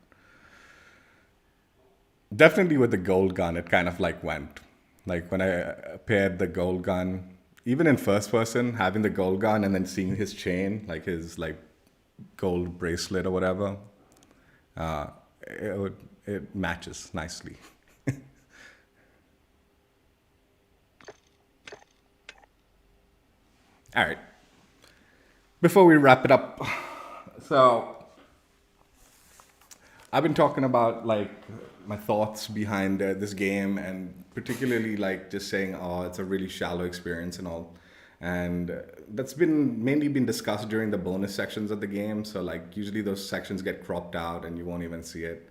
Definitely with the gold gun, it kind of like went. Like when I paired the gold gun, even in first person, having the gold gun and then seeing his chain, like his like gold bracelet or whatever, it matches nicely. All right. Before we wrap it up, so I've been talking about like my thoughts behind this game, and particularly like just saying, oh, it's a really shallow experience and all. And that's mainly been discussed during the bonus sections of the game. So like usually those sections get cropped out and you won't even see it.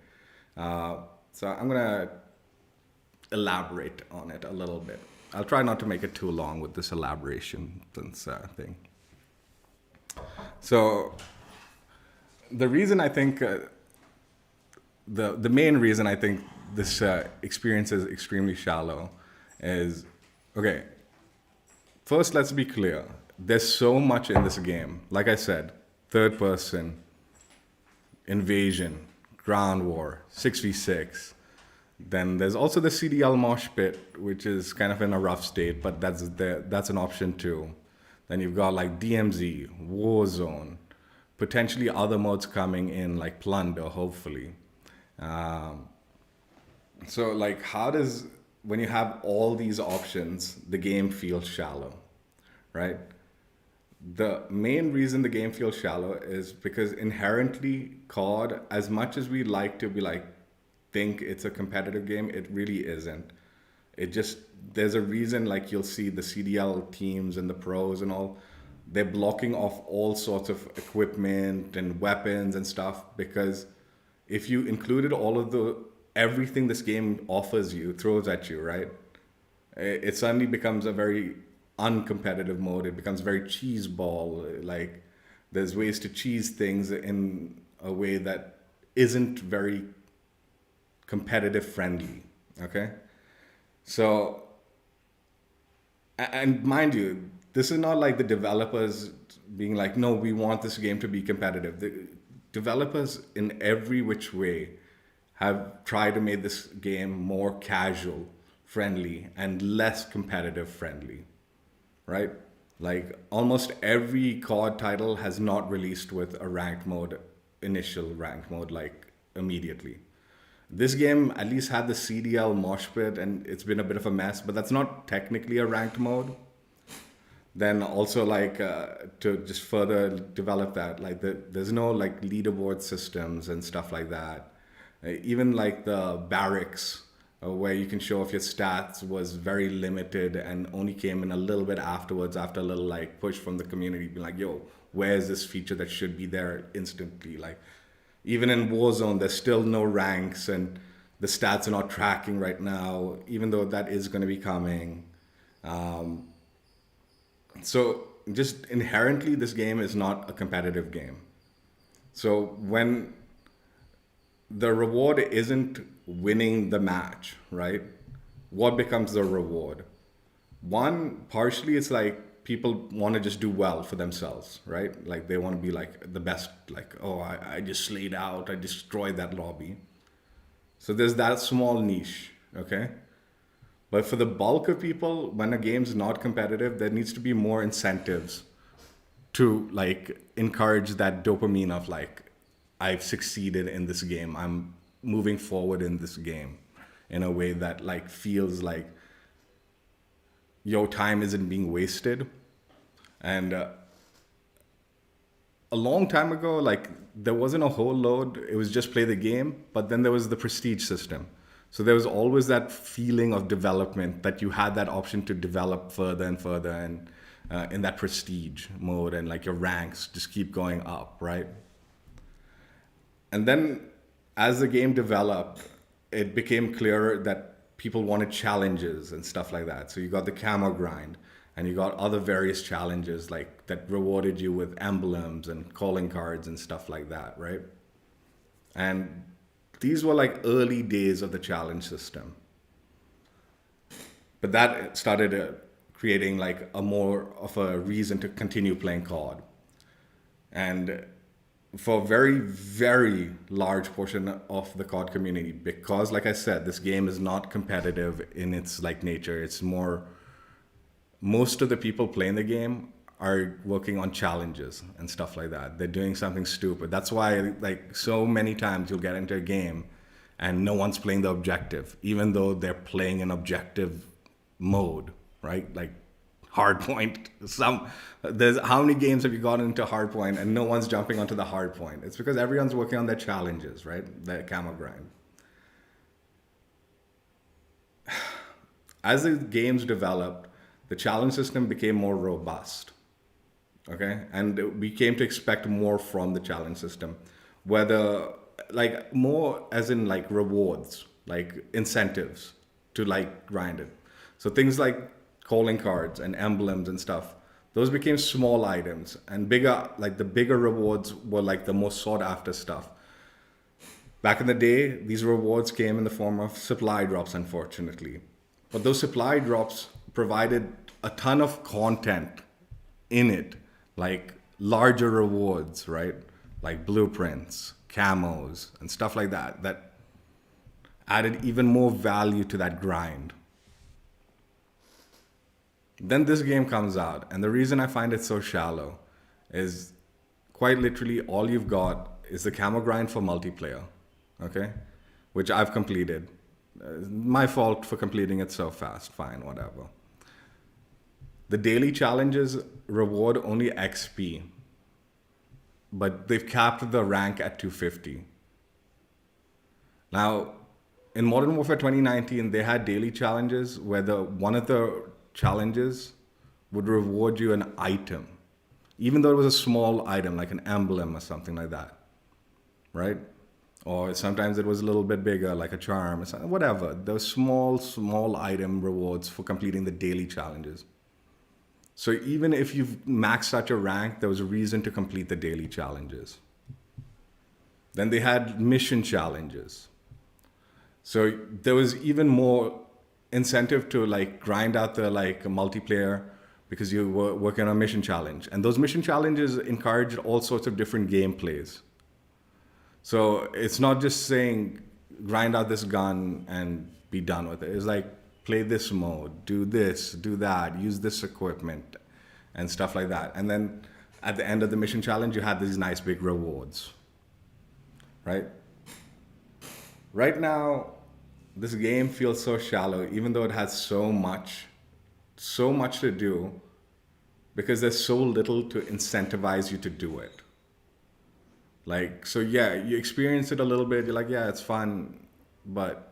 So I'm gonna elaborate on it a little bit. I'll try not to make it too long with this elaboration thing. So the reason I think, the main reason I think this experience is extremely shallow is, okay, first let's be clear. There's so much in this game. Like I said, third person, invasion, ground war, 6v6. Then there's also the CDL mosh pit, which is kind of in a rough state, but that's an option too. Then you've got like DMZ, Warzone, potentially other modes coming in like Plunder, hopefully. So like how does, when you have all these options, the game feels shallow, right? the main reason the game feels shallow is because inherently COD, as much as we like to be like, think it's a competitive game, it really isn't. It just, there's a reason like you'll see the CDL teams and the pros and all, they're blocking off all sorts of equipment and weapons and stuff, because if you included all of the, everything this game offers you, throws at you, right? It suddenly becomes a very uncompetitive mode. It becomes very cheese ball. Like there's ways to cheese things in a way that isn't very competitive friendly. Okay. So, and mind you, this is not like the developers being like, no, we want this game to be competitive. The developers in every which way have tried to make this game more casual friendly and less competitive friendly, right? Like almost every COD title has not released with a ranked mode, initial ranked mode, like immediately. This game at least had the CDL mosh pit, and it's been a bit of a mess, but that's not technically a ranked mode. Then also like to just further develop that, like there's no like leaderboard systems and stuff like that. Even like the barracks where you can show off your stats was very limited and only came in a little bit afterwards, after a little like push from the community, being like, yo, where's this feature that should be there instantly? Like even in Warzone, there's still no ranks and the stats are not tracking right now, even though that is going to be coming. So just inherently, this game is not a competitive game. So when the reward isn't winning the match, right? What becomes the reward? One, partially it's like people want to just do well for themselves, right? Like they want to be like the best, like, oh, I just slayed out, I destroyed that lobby. So there's that small niche, okay? But for the bulk of people, when a game's not competitive, there needs to be more incentives to like encourage that dopamine of like, I've succeeded in this game. I'm moving forward in this game in a way that like feels like your time isn't being wasted. And a long time ago, like there wasn't a whole load. It was just play the game, but then there was the prestige system. So there was always that feeling of development, that you had that option to develop further and further, and in that prestige mode, and like your ranks just keep going up, right? And then as the game developed, it became clearer that people wanted challenges and stuff like that. So you got the Camo grind, and you got other various challenges like that rewarded you with emblems and calling cards and stuff like that, right? And these were like early days of the challenge system. But that started creating like a more of a reason to continue playing COD. And for a very, very large portion of the COD community, because like I said, this game is not competitive in its like nature. It's more, most of the people playing the game are working on challenges and stuff like that. They're doing something stupid. That's why like so many times you'll get into a game and no one's playing the objective, even though they're playing an objective mode, right? Like hardpoint. There's how many games have you gotten into hardpoint and no one's jumping onto the hardpoint? It's because everyone's working on their challenges, right? Their Camo grind. As the games developed, the challenge system became more robust. Okay, and we came to expect more from the challenge system, whether like more as in like rewards, like incentives to like grind it. So things like calling cards and emblems and stuff, those became small items, and bigger, like the bigger rewards were like the most sought after stuff. Back in the day, these rewards came in the form of supply drops, unfortunately. But those supply drops provided a ton of content in it, like larger rewards, right? Like blueprints, camos, and stuff like that, that added even more value to that grind. Then this game comes out, and the reason I find it so shallow is quite literally all you've got is the Camo grind for multiplayer, okay? Which I've completed. My fault for completing it so fast, fine, whatever. the daily challenges reward only XP, but they've capped the rank at 250. Now, in Modern Warfare 2019, they had daily challenges where one of the challenges would reward you an item, even though it was a small item, like an emblem or something like that, right? Or sometimes it was a little bit bigger, like a charm or something, whatever. Those small item rewards for completing the daily challenges. So even if you've maxed out your rank, there was a reason to complete the daily challenges. Then they had mission challenges. So there was even more incentive to like grind out the like multiplayer because you were working on a mission challenge. And those mission challenges encouraged all sorts of different gameplays. So it's not just saying grind out this gun and be done with it. It's like play this mode, do this, do that, use this equipment and stuff like that. And then at the end of the mission challenge, you had these nice big rewards, right? Right now, this game feels so shallow, even though it has so much to do, because there's so little to incentivize you to do it. Like, so yeah, you experience it a little bit, you're like, yeah, it's fun, but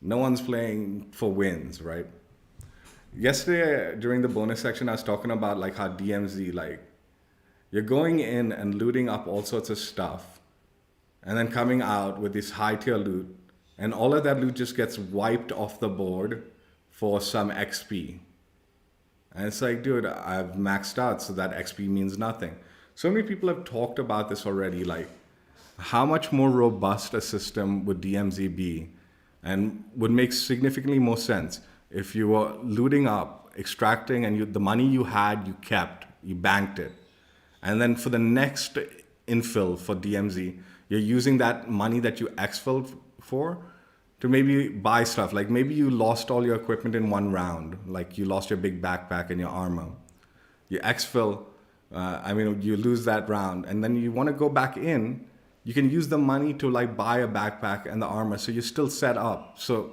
no one's playing for wins, right? Yesterday, during the bonus section, I was talking about like how DMZ, like, you're going in and looting up all sorts of stuff, and then coming out with this high tier loot, and all of that loot just gets wiped off the board for some XP. And it's like, dude, I've maxed out, so that XP means nothing. So many people have talked about this already, like how much more robust a system would DMZ be, and would make significantly more sense if you were looting up, extracting, and the money you had, you kept, you banked it. And then for the next infill for DMZ, you're using that money that you exfilled for to maybe buy stuff. Like maybe you lost all your equipment in one round, like you lost your big backpack and your armor. You exfil, you lose that round, and then you want to go back in, you can use the money to like buy a backpack and the armor, so you're still set up. So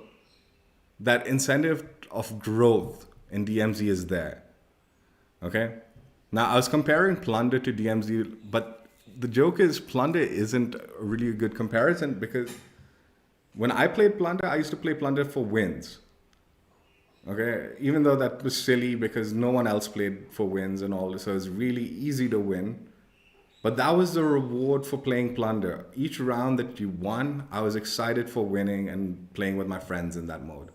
that incentive of growth in DMZ is there. Okay? Now I was comparing Plunder to DMZ, but the joke is Plunder isn't really a good comparison, because when I played Plunder, I used to play Plunder for wins. Okay, even though that was silly because no one else played for wins and all, so it's really easy to win. But that was the reward for playing Plunder. Each round that you won, I was excited for winning and playing with my friends in that mode.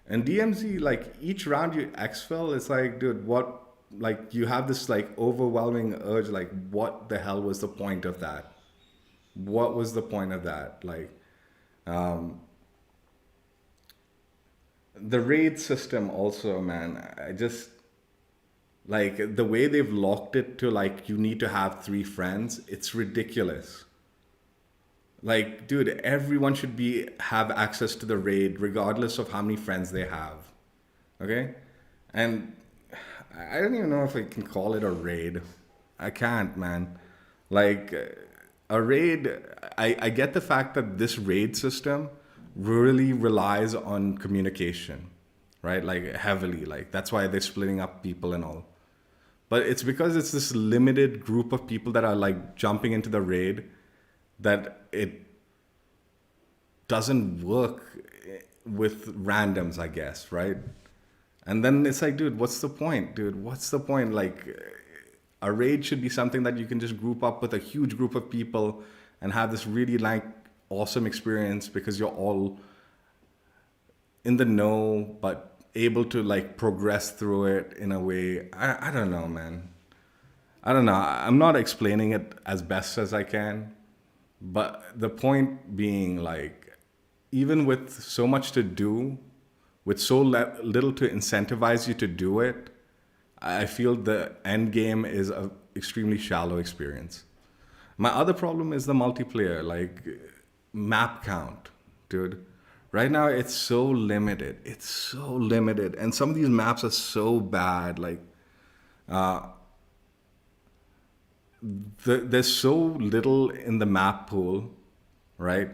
And DMZ, like each round you exfil, it's like, dude, what? Like you have this like overwhelming urge, like what the hell was the point of that? What was the point of that? Like, the raid system also, man, I just, like the way they've locked it to like you need to have 3 friends, it's ridiculous. Like, dude, everyone should have access to the raid regardless of how many friends they have. Okay? And I don't even know if I can call it a raid. I can't, man. Like a raid, I get the fact that this raid system really relies on communication, right? Like heavily, like that's why they're splitting up people and all. But it's because it's this limited group of people that are like jumping into the raid that it doesn't work with randoms, I guess, right? And then it's like, dude, what's the point? Dude, what's the point? Like a raid should be something that you can just group up with a huge group of people and have this really like awesome experience because you're all in the know, but able to like progress through it in a way. I don't know, man. I don't know. I'm not explaining it as best as I can, but the point being, like, even with so much to do, with so little to incentivize you to do it, I feel the end game is an extremely shallow experience. My other problem is the multiplayer, like map count, dude. Right now, it's so limited. It's so limited. And some of these maps are so bad. Like, there's so little in the map pool, right?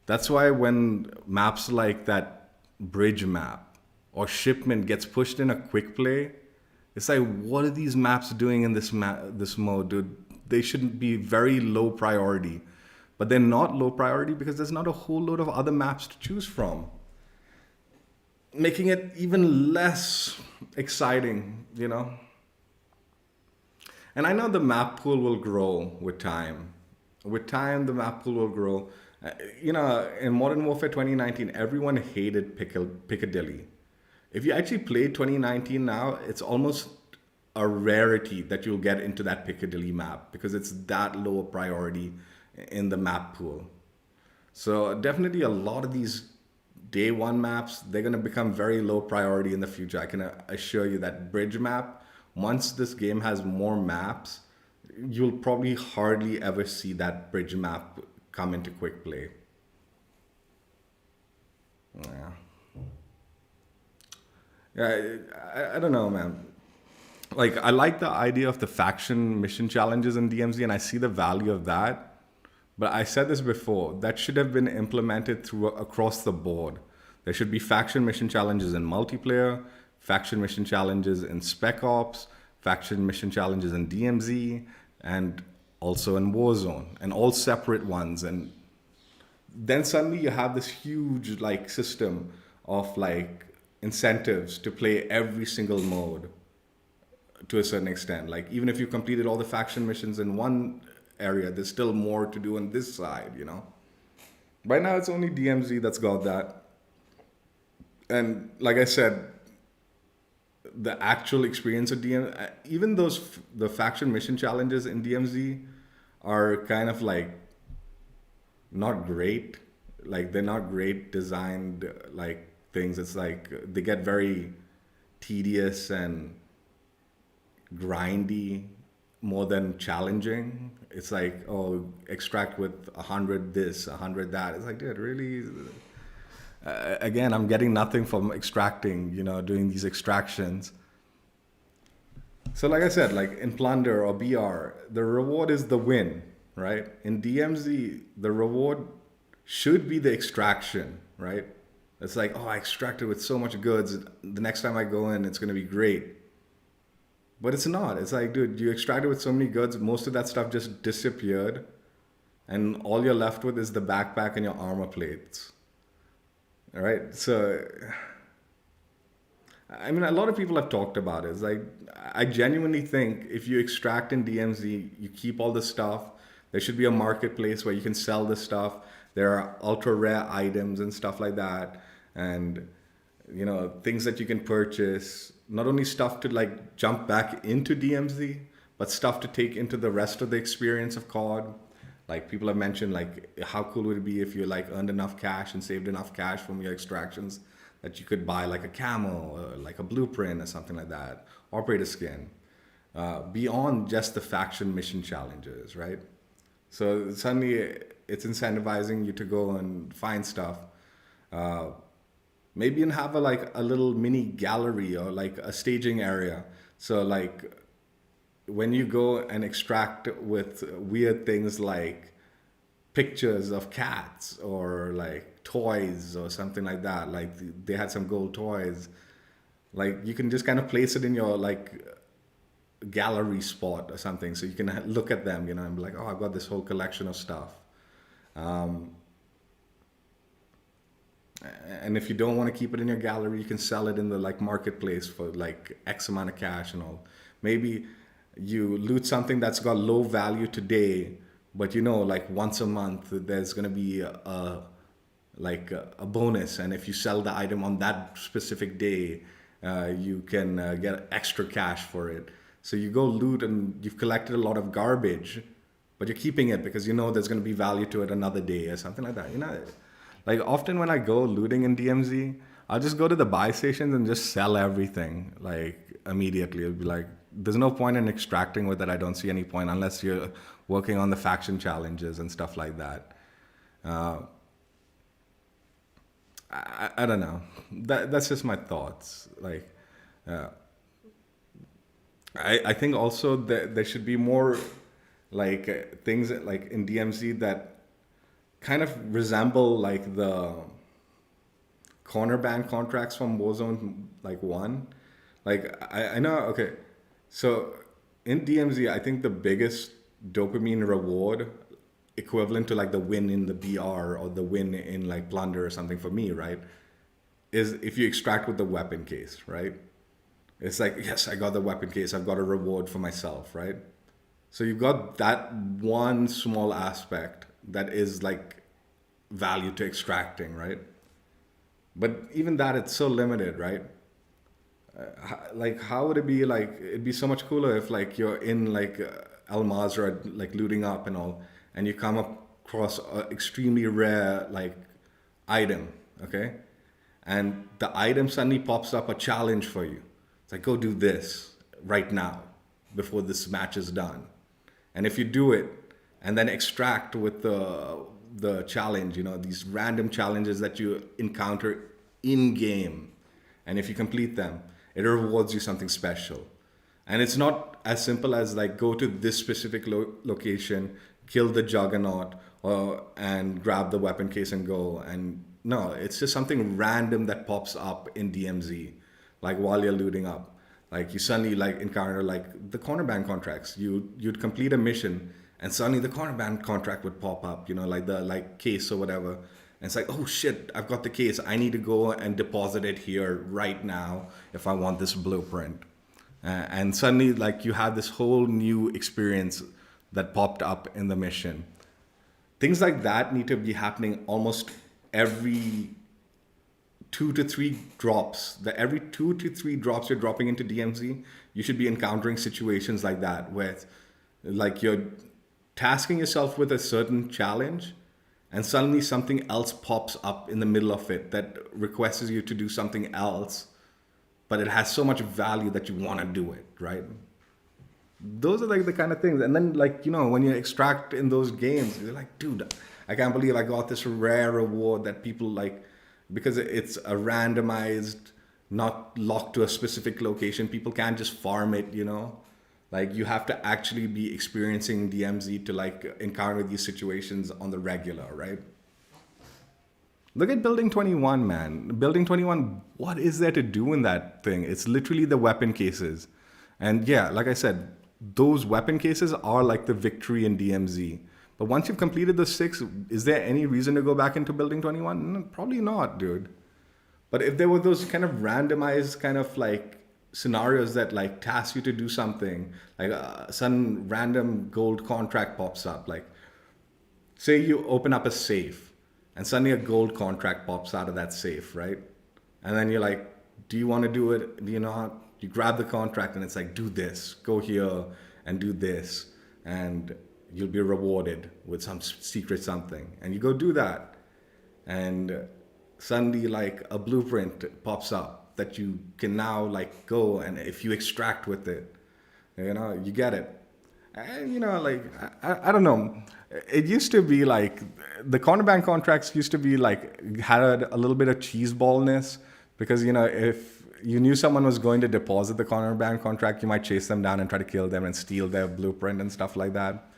That's why when maps like that bridge map or shipment gets pushed in a quick play, It's like, what are these maps doing in this this mode, dude? They shouldn't be very low priority, but they're not low priority because there's not a whole load of other maps to choose from, making it even less exciting, you know? And I know the map pool will grow with time. With time, the map pool will grow. You know, in Modern Warfare 2019, everyone hated Piccadilly. If you actually play 2019 now, it's almost a rarity that you'll get into that Piccadilly map because it's that low a priority in the map pool. So definitely a lot of these day one maps, they're going to become very low priority in the future. I can assure you that bridge map, once this game has more maps, you'll probably hardly ever see that bridge map come into quick play. Yeah, I don't know, man. Like, I like the idea of the faction mission challenges in DMZ, and I see the value of that. But I said this before, that should have been implemented across the board. There should be faction mission challenges in multiplayer, faction mission challenges in Spec Ops, faction mission challenges in DMZ, and also in Warzone, and all separate ones. And then suddenly you have this huge like system of like incentives to play every single mode to a certain extent. Like, even if you completed all the faction missions in one area, there's still more to do on this side, you know? Right now it's only DMZ that's got that. And like I said, the actual experience of DMZ, even the faction mission challenges in DMZ are kind of like not great. Like, they're not great designed like things. It's like they get very tedious and grindy more than challenging. It's like, oh, extract with 100 this, 100 that. It's like, dude, really? Again, I'm getting nothing from extracting, you know, doing these extractions. So like I said, like in Plunder or BR, the reward is the win, right? In DMZ, the reward should be the extraction, right? It's like, oh, I extracted with so much goods. The next time I go in, it's going to be great. But it's not. It's like, dude, you extracted with so many goods, most of that stuff just disappeared. And all you're left with is the backpack and your armor plates. All right? So, I mean, a lot of people have talked about it. It's like, I genuinely think if you extract in DMZ, you keep all the stuff. There should be a marketplace where you can sell this stuff. There are ultra rare items and stuff like that. And, you know, things that you can purchase. Not only stuff to like jump back into DMZ, but stuff to take into the rest of the experience of COD. Like, people have mentioned, like, how cool would it be if you like earned enough cash and saved enough cash from your extractions that you could buy like a camo or like a blueprint or something like that, operator skin, beyond just the faction mission challenges, right? So suddenly it's incentivizing you to go and find stuff. Maybe even have a little mini gallery or like a staging area. So like when you go and extract with weird things like pictures of cats or like toys or something like that, like they had some gold toys, like you can just kind of place it in your like gallery spot or something, so you can look at them, you know, and be like, oh, I've got this whole collection of stuff. And if you don't want to keep it in your gallery, you can sell it in the like marketplace for like X amount of cash and all. Maybe you loot something that's got low value today, but you know, like once a month there's going to be a bonus, and if you sell the item on that specific day, you can get extra cash for it. So you go loot and you've collected a lot of garbage, but you're keeping it because you know there's going to be value to it another day or something like that, you know. Like, often when I go looting in DMZ, I'll just go to the buy stations and just sell everything, like, immediately. It'll be like, there's no point in extracting with it. I don't see any point unless you're working on the faction challenges and stuff like that. I don't know. That's just my thoughts. Like, I think also that there should be more, like, things like in DMZ that kind of resemble like the corner band contracts from Warzone like 1. Like, I know, okay. So in DMZ, I think the biggest dopamine reward equivalent to like the win in the BR or the win in like Plunder or something for me, right? Is if you extract with the weapon case, right? It's like, yes, I got the weapon case. I've got a reward for myself, right? So you've got that one small aspect that is like value to extracting, right? But even that, it's so limited, right? Like, how would it be like? It'd be so much cooler if like you're in like Al Mazrah, like looting up and all, and you come across an extremely rare like item, okay? And the item suddenly pops up a challenge for you. It's like, go do this right now before this match is done. And if you do it and then extract with the challenge, you know, these random challenges that you encounter in game, and if you complete them, it rewards you something special. And it's not as simple as like go to this specific location, kill the juggernaut, and grab the weapon case and go. And no, it's just something random that pops up in DMZ, like while you're looting up. Like you suddenly like encounter like the cornerband contracts. You'd complete a mission, and suddenly the cornerband contract would pop up. You know, like the like case or whatever. And it's like, oh shit, I've got the case. I need to go and deposit it here right now if I want this blueprint. And suddenly, like you have this whole new experience that popped up in the mission. Things like that need to be happening almost every 2 to 3 drops. Every 2 to 3 drops you're dropping into DMZ, you should be encountering situations like that where like you're tasking yourself with a certain challenge and suddenly something else pops up in the middle of it that requests you to do something else, but it has so much value that you want to do it, right? Those are like the kind of things. And then like, you know, when you extract in those games, you're like, dude, I can't believe I got this rare reward that people like, because it's a randomized, not locked to a specific location. People can't just farm it, you know? Like you have to actually be experiencing DMZ to like encounter these situations on the regular, right? Look at Building 21, man. Building 21, what is there to do in that thing? It's literally the weapon cases. And yeah, like I said, those weapon cases are like the victory in DMZ. But once you've completed the 6, is there any reason to go back into Building 21? No, probably not, dude. But if there were those kind of randomized kind of like scenarios that like task you to do something, like some random gold contract pops up. Like say you open up a safe and suddenly a gold contract pops out of that safe, right? And then you're like, do you want to do it? Do you not? You grab the contract and it's like, do this, go here and do this. And you'll be rewarded with some secret something. And you go do that. And suddenly like a blueprint pops up that you can now like go, and if you extract with it, you know, you get it. And, you know, like, I don't know. It used to be like, the cornerback contracts used to be like, had a little bit of cheeseballness, because, you know, if you knew someone was going to deposit the cornerback contract, you might chase them down and try to kill them and steal their blueprint and stuff like that.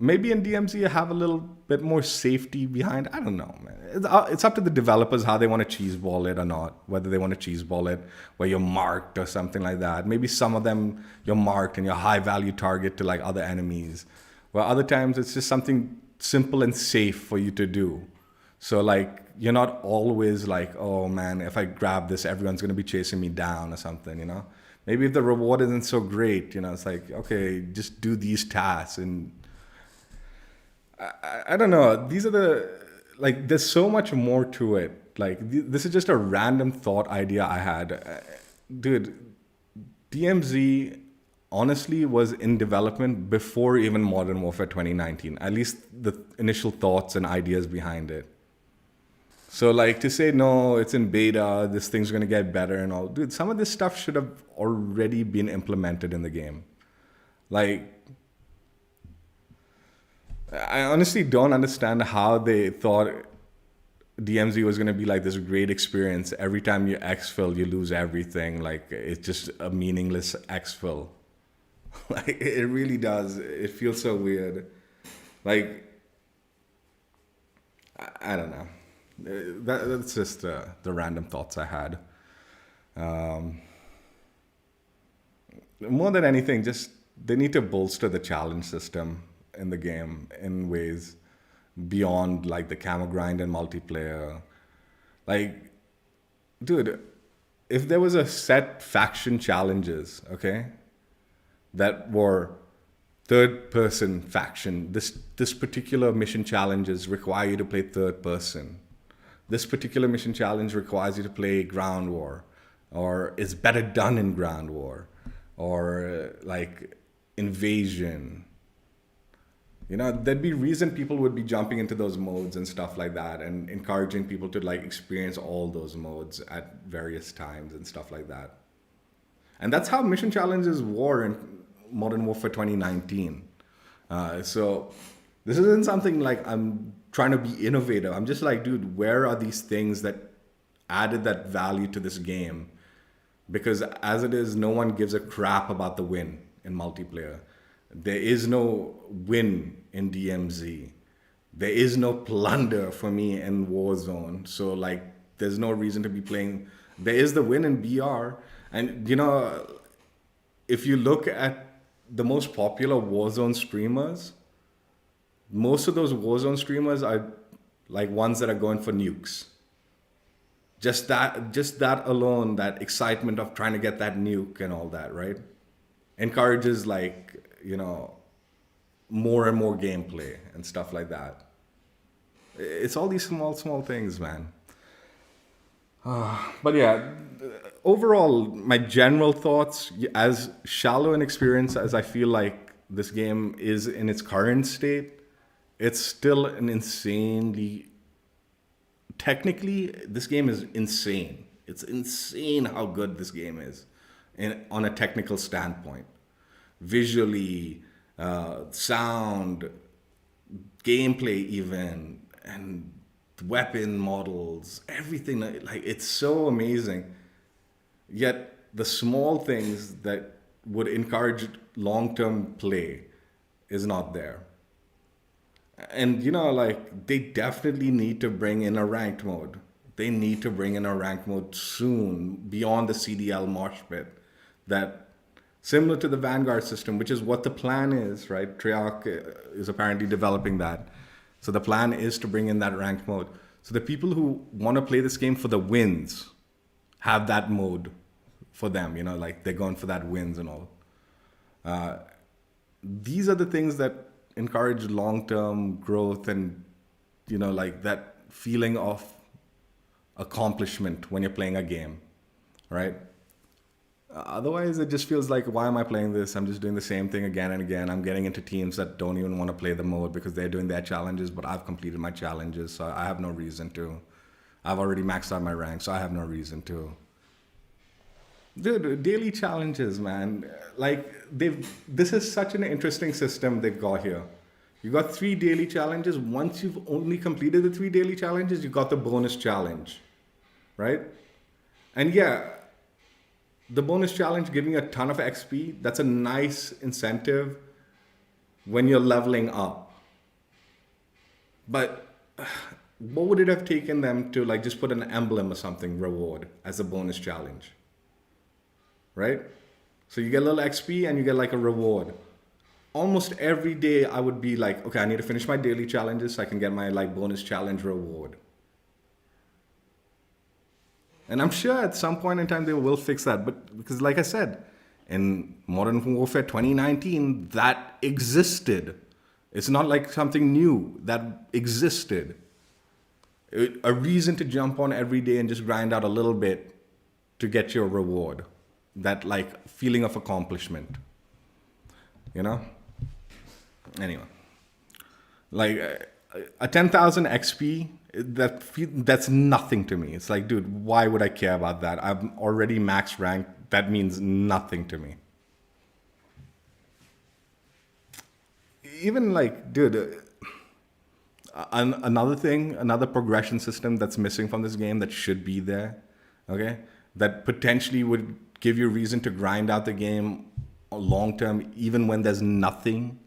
Maybe in DMZ you have a little bit more safety behind. I don't know, man. It's up to the developers how they want to cheeseball it or not. Whether they want to cheeseball it where you're marked or something like that. Maybe some of them you're marked and you're a high value target to like other enemies. While other times it's just something simple and safe for you to do. So like you're not always like, oh man, if I grab this, everyone's going to be chasing me down or something, you know? Maybe if the reward isn't so great, you know, it's like, okay, just do these tasks. And I don't know. These are the, like, there's so much more to it. Like, this is just a random thought idea I had. Dude, DMZ honestly was in development before even Modern Warfare 2019. At least the initial thoughts and ideas behind it. So, like, to say, no, it's in beta, this thing's going to get better and all. Dude, some of this stuff should have already been implemented in the game. Like, I honestly don't understand how they thought DMZ was going to be like this great experience. Every time you exfil, you lose everything. Like, it's just a meaningless exfil. Like, it really does. It feels so weird. Like, I don't know. That's just the random thoughts I had. More than anything, just they need to bolster the challenge system in the game in ways beyond like the camo grind and multiplayer. Like, dude, if there was a set faction challenges, okay, that were third person faction, this particular mission challenges require you to play third person. This particular mission challenge requires you to play ground war, or is better done in ground war, or like invasion. You know, there'd be reason people would be jumping into those modes and stuff like that, and encouraging people to like experience all those modes at various times and stuff like that. And that's how mission challenges were in Modern Warfare 2019. So this isn't something like I'm trying to be innovative. I'm just like, dude, where are these things that added that value to this game? Because as it is, no one gives a crap about the win in multiplayer. There is no win in DMZ. There is no plunder for me in Warzone. So like, there's no reason to be playing. There is the win in BR. And you know, if you look at the most popular Warzone streamers, most of those Warzone streamers are like ones that are going for nukes. Just that alone, that excitement of trying to get that nuke and all that, right? Encourages like, you know, more and more gameplay and stuff like that. It's all these small things, man. But yeah, overall, my general thoughts, as shallow an experience as I feel like this game is in its current state, it's still an insanely, technically, this game is insane. It's insane how good this game is on a technical standpoint. Visually, sound, gameplay even, and weapon models, everything, like it's so amazing. Yet the small things that would encourage long-term play is not there. And you know, like they definitely need to bring in a ranked mode. They need to bring in a ranked mode soon beyond the CDL mosh pit, that similar to the Vanguard system, which is what the plan is, right? Treyarch is apparently developing that. So the plan is to bring in that ranked mode. So the people who want to play this game for the wins have that mode for them, you know, like they're going for that wins and all. These are the things that encourage long-term growth and, you know, like that feeling of accomplishment when you're playing a game, right? Otherwise, it just feels like, why am I playing this? I'm just doing the same thing again and again. I'm getting into teams that don't even want to play the mode because they're doing their challenges, but I've completed my challenges, so I have no reason to. I've already maxed out my rank, so I have no reason to. Dude, daily challenges, man. Like, this is such an interesting system they've got here. You got 3 daily challenges. Once you've only completed the 3 daily challenges, you got the bonus challenge, right? And yeah, the bonus challenge giving you a ton of XP, that's a nice incentive when you're leveling up. But what would it have taken them to like just put an emblem or something reward as a bonus challenge? Right? So you get a little XP and you get like a reward. Almost every day I would be like, okay, I need to finish my daily challenges so I can get my like bonus challenge reward. And I'm sure at some point in time they will fix that. But because like I said, in Modern Warfare 2019, that existed. It's not like something new. That existed. A reason to jump on every day and just grind out a little bit to get your reward. That like feeling of accomplishment. You know? Anyway. Like a 10,000 XP, that's nothing to me. It's like, dude, why would I care about that? I'm already max ranked. That means nothing to me. Even like, dude, another progression system that's missing from this game that should be there, okay? That potentially would give you a reason to grind out the game long term, even when there's nothing,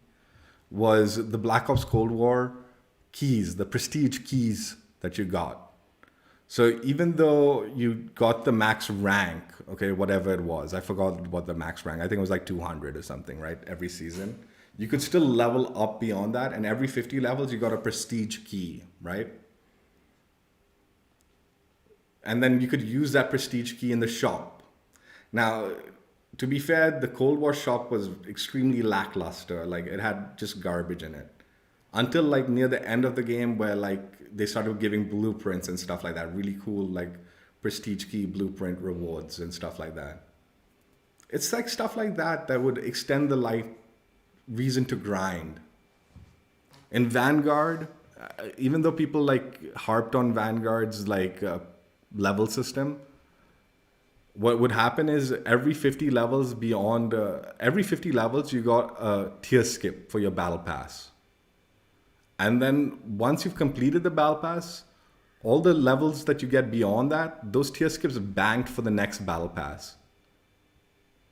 was the Black Ops Cold War keys, the prestige keys that you got. So even though you got the max rank, okay, whatever it was, I forgot what the max rank, I think it was like 200 or something, right? Every season, you could still level up beyond that. And every 50 levels, you got a prestige key, right? And then you could use that prestige key in the shop. Now, to be fair, the Cold War shop was extremely lackluster. Like it had just garbage in it. Until like near the end of the game where like they started giving blueprints and stuff like that. Really cool like prestige key blueprint rewards and stuff like that. It's like stuff like that that would extend the life reason to grind. In Vanguard, even though people like harped on Vanguard's like level system, what would happen is every 50 levels beyond, every 50 levels you got a tier skip for your battle pass. And then once you've completed the battle pass, all the levels that you get beyond that, those tier skips banked for the next battle pass.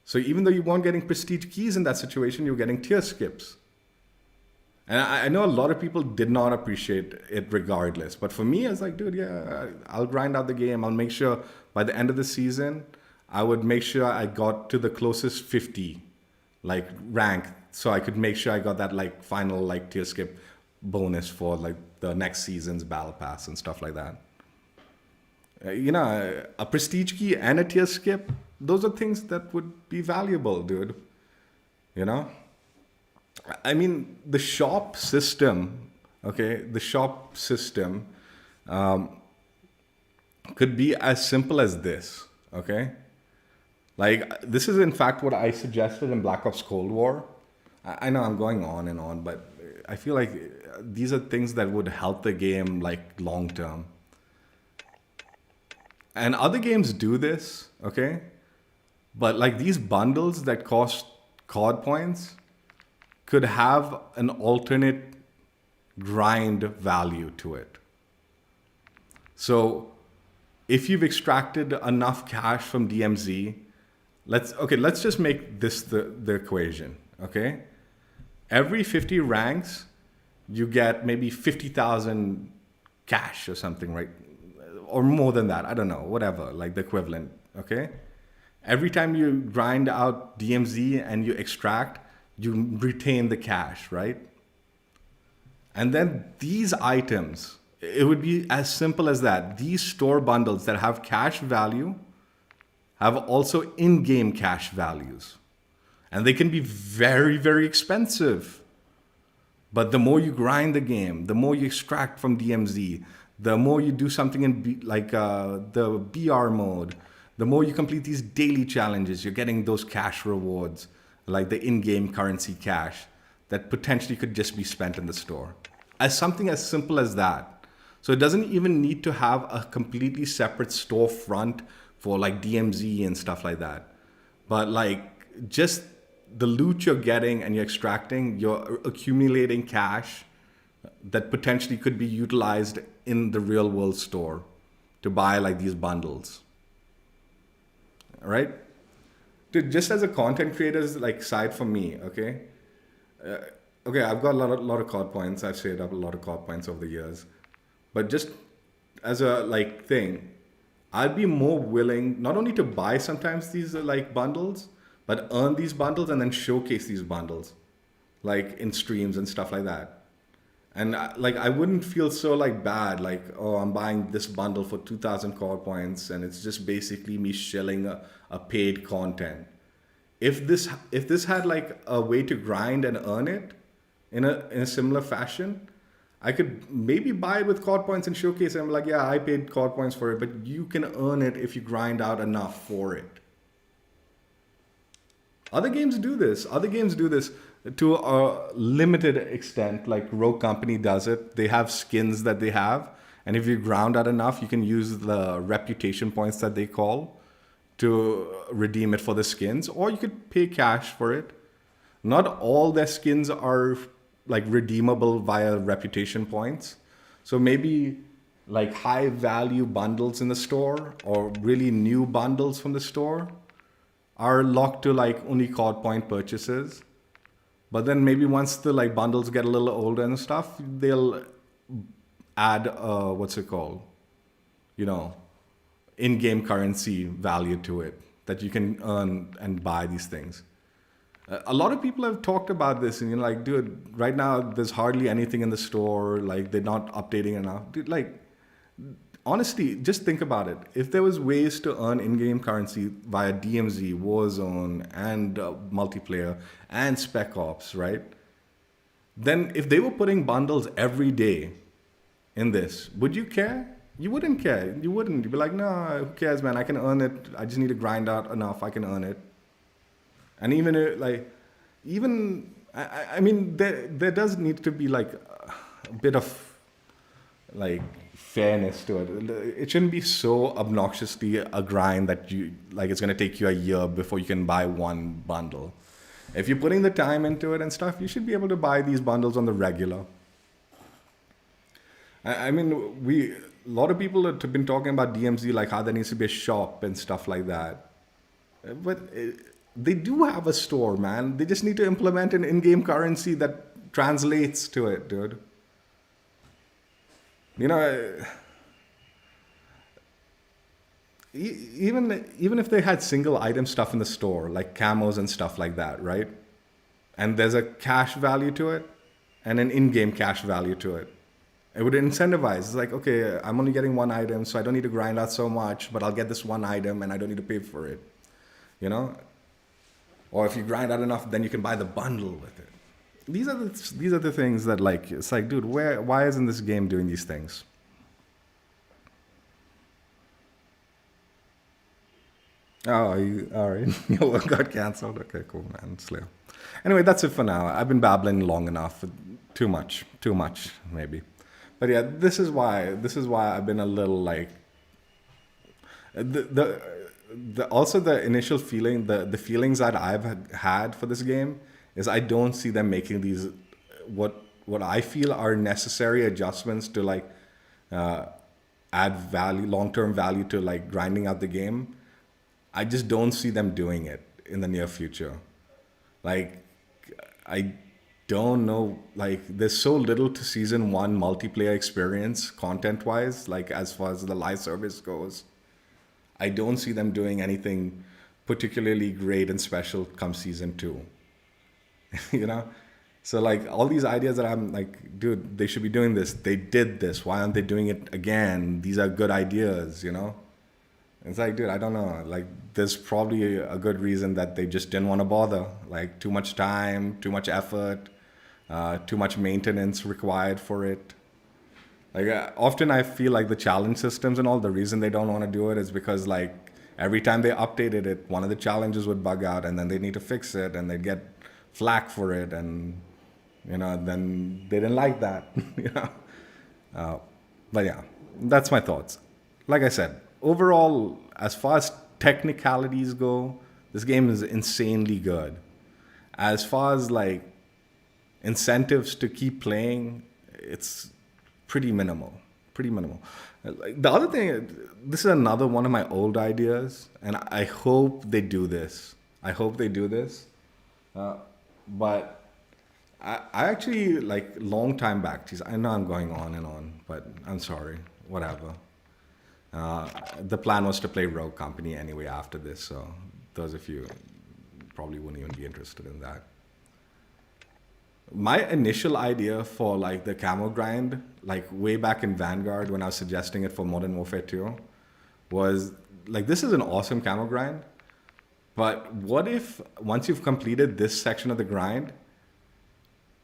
So even though you weren't getting prestige keys in that situation, you're getting tier skips. And I know a lot of people did not appreciate it regardless. But for me, I was like, dude, yeah, I'll grind out the game. I'll make sure by the end of the season, I would make sure I got to the closest 50 like rank. So I could make sure I got that like final like tier skip bonus for like the next season's battle pass and stuff like that. You know, a prestige key and a tier skip, those are things that would be valuable, dude. You know? I mean, the shop system, okay, the shop system could be as simple as this, okay? Like, this is in fact what I suggested in Black Ops Cold War. I know I'm going on and on, but I feel like these are things that would help the game like long term. And other games do this, okay? But like these bundles that cost COD points could have an alternate grind value to it. So if you've extracted enough cash from DMZ, let's just make this the equation, okay? Every 50 ranks, you get maybe 50,000 cash or something, right? Or more than that, I don't know, whatever, like the equivalent, okay? Every time you grind out DMZ and you extract, you retain the cash, right? And then these items, it would be as simple as that. These store bundles that have cash value have also in-game cash values. And they can be very, very expensive. But the more you grind the game, the more you extract from DMZ, the more you do something in the BR mode, the more you complete these daily challenges, you're getting those cash rewards, like the in-game currency cash that potentially could just be spent in the store. As something as simple as that. So it doesn't even need to have a completely separate storefront for like DMZ and stuff like that. But like just the loot you're getting and you're extracting, you're accumulating cash that potentially could be utilized in the real world store to buy like these bundles. Right? Dude, just as a content creator's like side for me, okay? Okay, I've got a lot of COD points. I've saved up a lot of COD points over the years. But just as a like thing, I'd be more willing not only to buy sometimes these like bundles, but earn these bundles and then showcase these bundles, like in streams and stuff like that. And like I wouldn't feel so like bad, like, oh, I'm buying this bundle for 2,000 COD points, and it's just basically me shilling a paid content. If this had like a way to grind and earn it in a similar fashion, I could maybe buy it with COD points and showcase it. I'm like, yeah, I paid COD points for it, but you can earn it if you grind out enough for it. Other games do this. Other games do this to a limited extent. Like Rogue Company does it. They have skins that they have. And if you ground out enough, you can use the reputation points that they call to redeem it for the skins. Or you could pay cash for it. Not all their skins are like redeemable via reputation points. So maybe like high value bundles in the store or really new bundles from the store are locked to like only COD point purchases. But then maybe once the like bundles get a little older and stuff, they'll add you know, in-game currency value to it that you can earn and buy these things. A lot of people have talked about this, and you're like, dude, right now there's hardly anything in the store. Like, they're not updating enough. Dude, like, honestly, just think about it. If there was ways to earn in-game currency via DMZ, Warzone, and multiplayer, and Spec Ops, right? Then if they were putting bundles every day in this, would you care? You wouldn't care. You wouldn't. You'd be like, no, who cares, man? I can earn it. I just need to grind out enough. I can earn it. And even I mean, there does need to be like a bit of like fairness to it. It shouldn't be so obnoxiously a grind that you like it's gonna take you a year before you can buy one bundle. If you're putting the time into it and stuff, you should be able to buy these bundles on the regular. I mean, a lot of people have been talking about DMZ, like how there needs to be a shop and stuff like that. But they do have a store, man. They just need to implement an in-game currency that translates to it, dude. You know, even if they had single item stuff in the store, like camos and stuff like that, right? And there's a cash value to it and an in-game cash value to it. It would incentivize. It's like, okay, I'm only getting one item, so I don't need to grind out so much, but I'll get this one item and I don't need to pay for it. You know? Or if you grind out enough, then you can buy the bundle with it. These are the things that, like, it's like, dude, why isn't this game doing these things? Oh, all right. Your work got cancelled. Okay, cool, man. Slayer. Anyway, that's it for now. I've been babbling long enough. Too much, maybe. But yeah, this is why I've been a little like also the initial feeling, the feelings that I've had for this game is I don't see them making these what I feel are necessary adjustments to like add value, long-term value to like grinding out the game. I just don't see them doing it in the near future. Like, I don't know, like, there's so little to season 1 multiplayer experience content-wise, like as far as the live service goes. I don't see them doing anything particularly great and special come season 2. You know? So like all these ideas that I'm like, dude, they should be doing this. They did this. Why aren't they doing it again? These are good ideas, you know? It's like, dude, I don't know. Like, there's probably a good reason that they just didn't want to bother. Like, too much time, too much effort, too much maintenance required for it. Like, often I feel like the challenge systems and all, the reason they don't want to do it is because, like, every time they updated it, one of the challenges would bug out, and then they need to fix it, and they'd get flack for it, and, you know, then they didn't like that, you know? But yeah, that's my thoughts. Like I said, overall, as far as technicalities go, this game is insanely good. As far as like incentives to keep playing, it's pretty minimal. Like, the other thing, this is another one of my old ideas, and I hope they do this. But I actually, like, long time back, geez, I know I'm going on and on, but I'm sorry, whatever. The plan was to play Rogue Company anyway after this, so those of you probably wouldn't even be interested in that. My initial idea for like the camo grind, like way back in Vanguard when I was suggesting it for Modern Warfare 2, was like, this is an awesome camo grind, but what if once you've completed this section of the grind,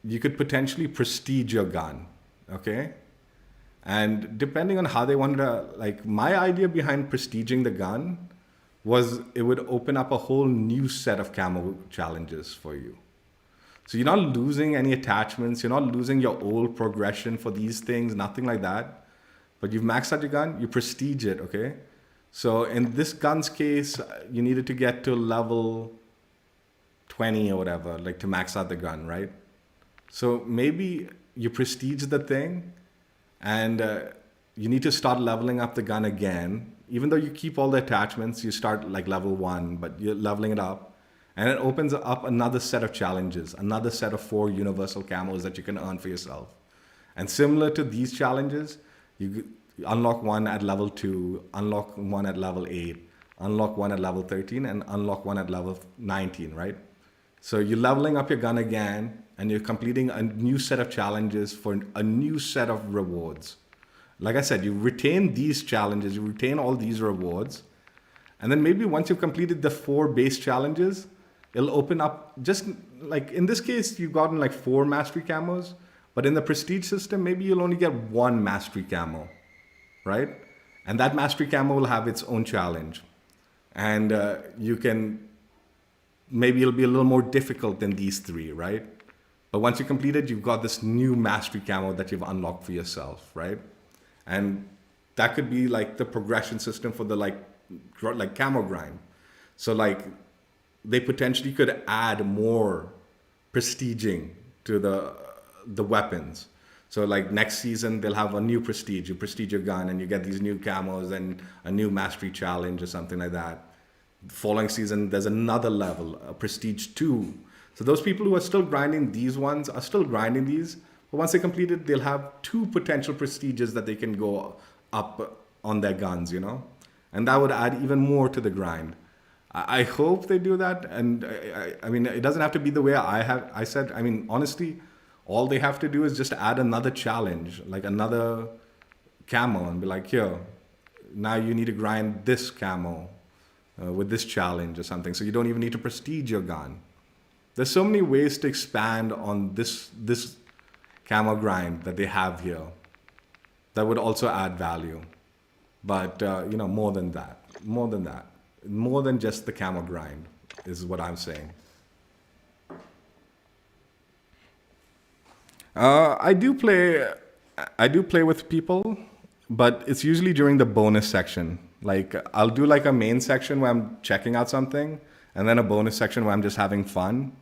you could potentially prestige your gun, okay? And depending on how they wanted to, like, my idea behind prestiging the gun was it would open up a whole new set of camo challenges for you. So you're not losing any attachments, you're not losing your old progression for these things, nothing like that. But you've maxed out your gun, you prestige it, okay? So in this gun's case, you needed to get to level 20 or whatever, like to max out the gun, right? So maybe you prestige the thing, and you need to start leveling up the gun again. Even though you keep all the attachments, you start like level 1, but you're leveling it up. And it opens up another set of challenges, another set of 4 universal camos that you can earn for yourself. And similar to these challenges, unlock one at level 2, unlock one at level 8, unlock one at level 13, and unlock one at level 19, right? So you're leveling up your gun again, and you're completing a new set of challenges for a new set of rewards. Like I said, you retain these challenges, you retain all these rewards, and then maybe once you've completed the 4 base challenges, it'll open up, just like in this case, you've gotten like 4 mastery camos, but in the prestige system, maybe you'll only get 1 mastery camo, right? And that mastery camo will have its own challenge. And you can, maybe it'll be a little more difficult than these 3, right? But once you complete it, you've got this new mastery camo that you've unlocked for yourself, right? And that could be like the progression system for the like camo grind. So like they potentially could add more prestiging to the weapons. So like next season, they'll have a new prestige. You prestige your gun and you get these new camos and a new mastery challenge or something like that. The following season, there's another level, a prestige 2. So those people who are still grinding these ones are still grinding these. But once they complete it, they'll have 2 potential prestiges that they can go up on their guns, you know? And that would add even more to the grind. I hope they do that. And I mean, it doesn't have to be the way I said. I mean, honestly, all they have to do is just add another challenge, like another camo, and be like, here, now you need to grind this camo with this challenge or something. So you don't even need to prestige your gun. There's so many ways to expand on this camo grind that they have here that would also add value. But, you know, more than just the camo grind is what I'm saying. I do play with people, but it's usually during the bonus section. Like I'll do like a main section where I'm checking out something, and then a bonus section where I'm just having fun.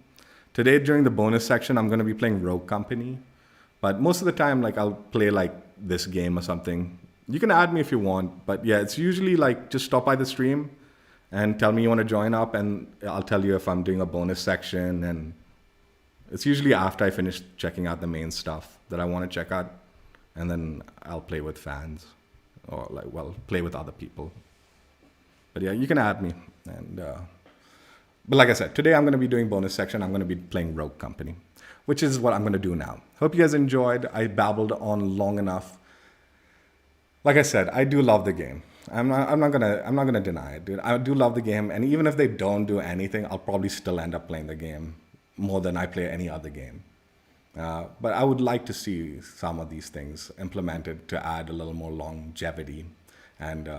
Today during the bonus section, I'm going to be playing Rogue Company, but most of the time, like I'll play like this game or something. You can add me if you want, but yeah, it's usually like just stop by the stream and tell me you want to join up, and I'll tell you if I'm doing a bonus section. And it's usually after I finish checking out the main stuff that I want to check out, and then I'll play with fans or like, well, play with other people. But yeah, you can add me. And but like I said, today I'm going to be doing bonus section. I'm going to be playing Rogue Company, which is what I'm going to do now. Hope you guys enjoyed. I babbled on long enough. Like I said, I do love the game. I'm not gonna deny it, dude. I do love the game, and even if they don't do anything, I'll probably still end up playing the game more than I play any other game. But I would like to see some of these things implemented to add a little more longevity and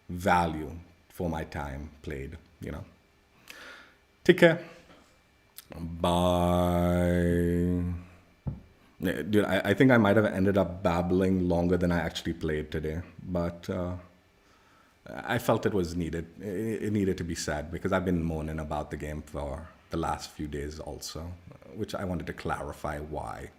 value for my time played, you know. Take care. Bye. Dude, I think I might have ended up babbling longer than I actually played today, but I felt it was needed. It needed to be said because I've been moaning about the game for the last few days also, which I wanted to clarify why.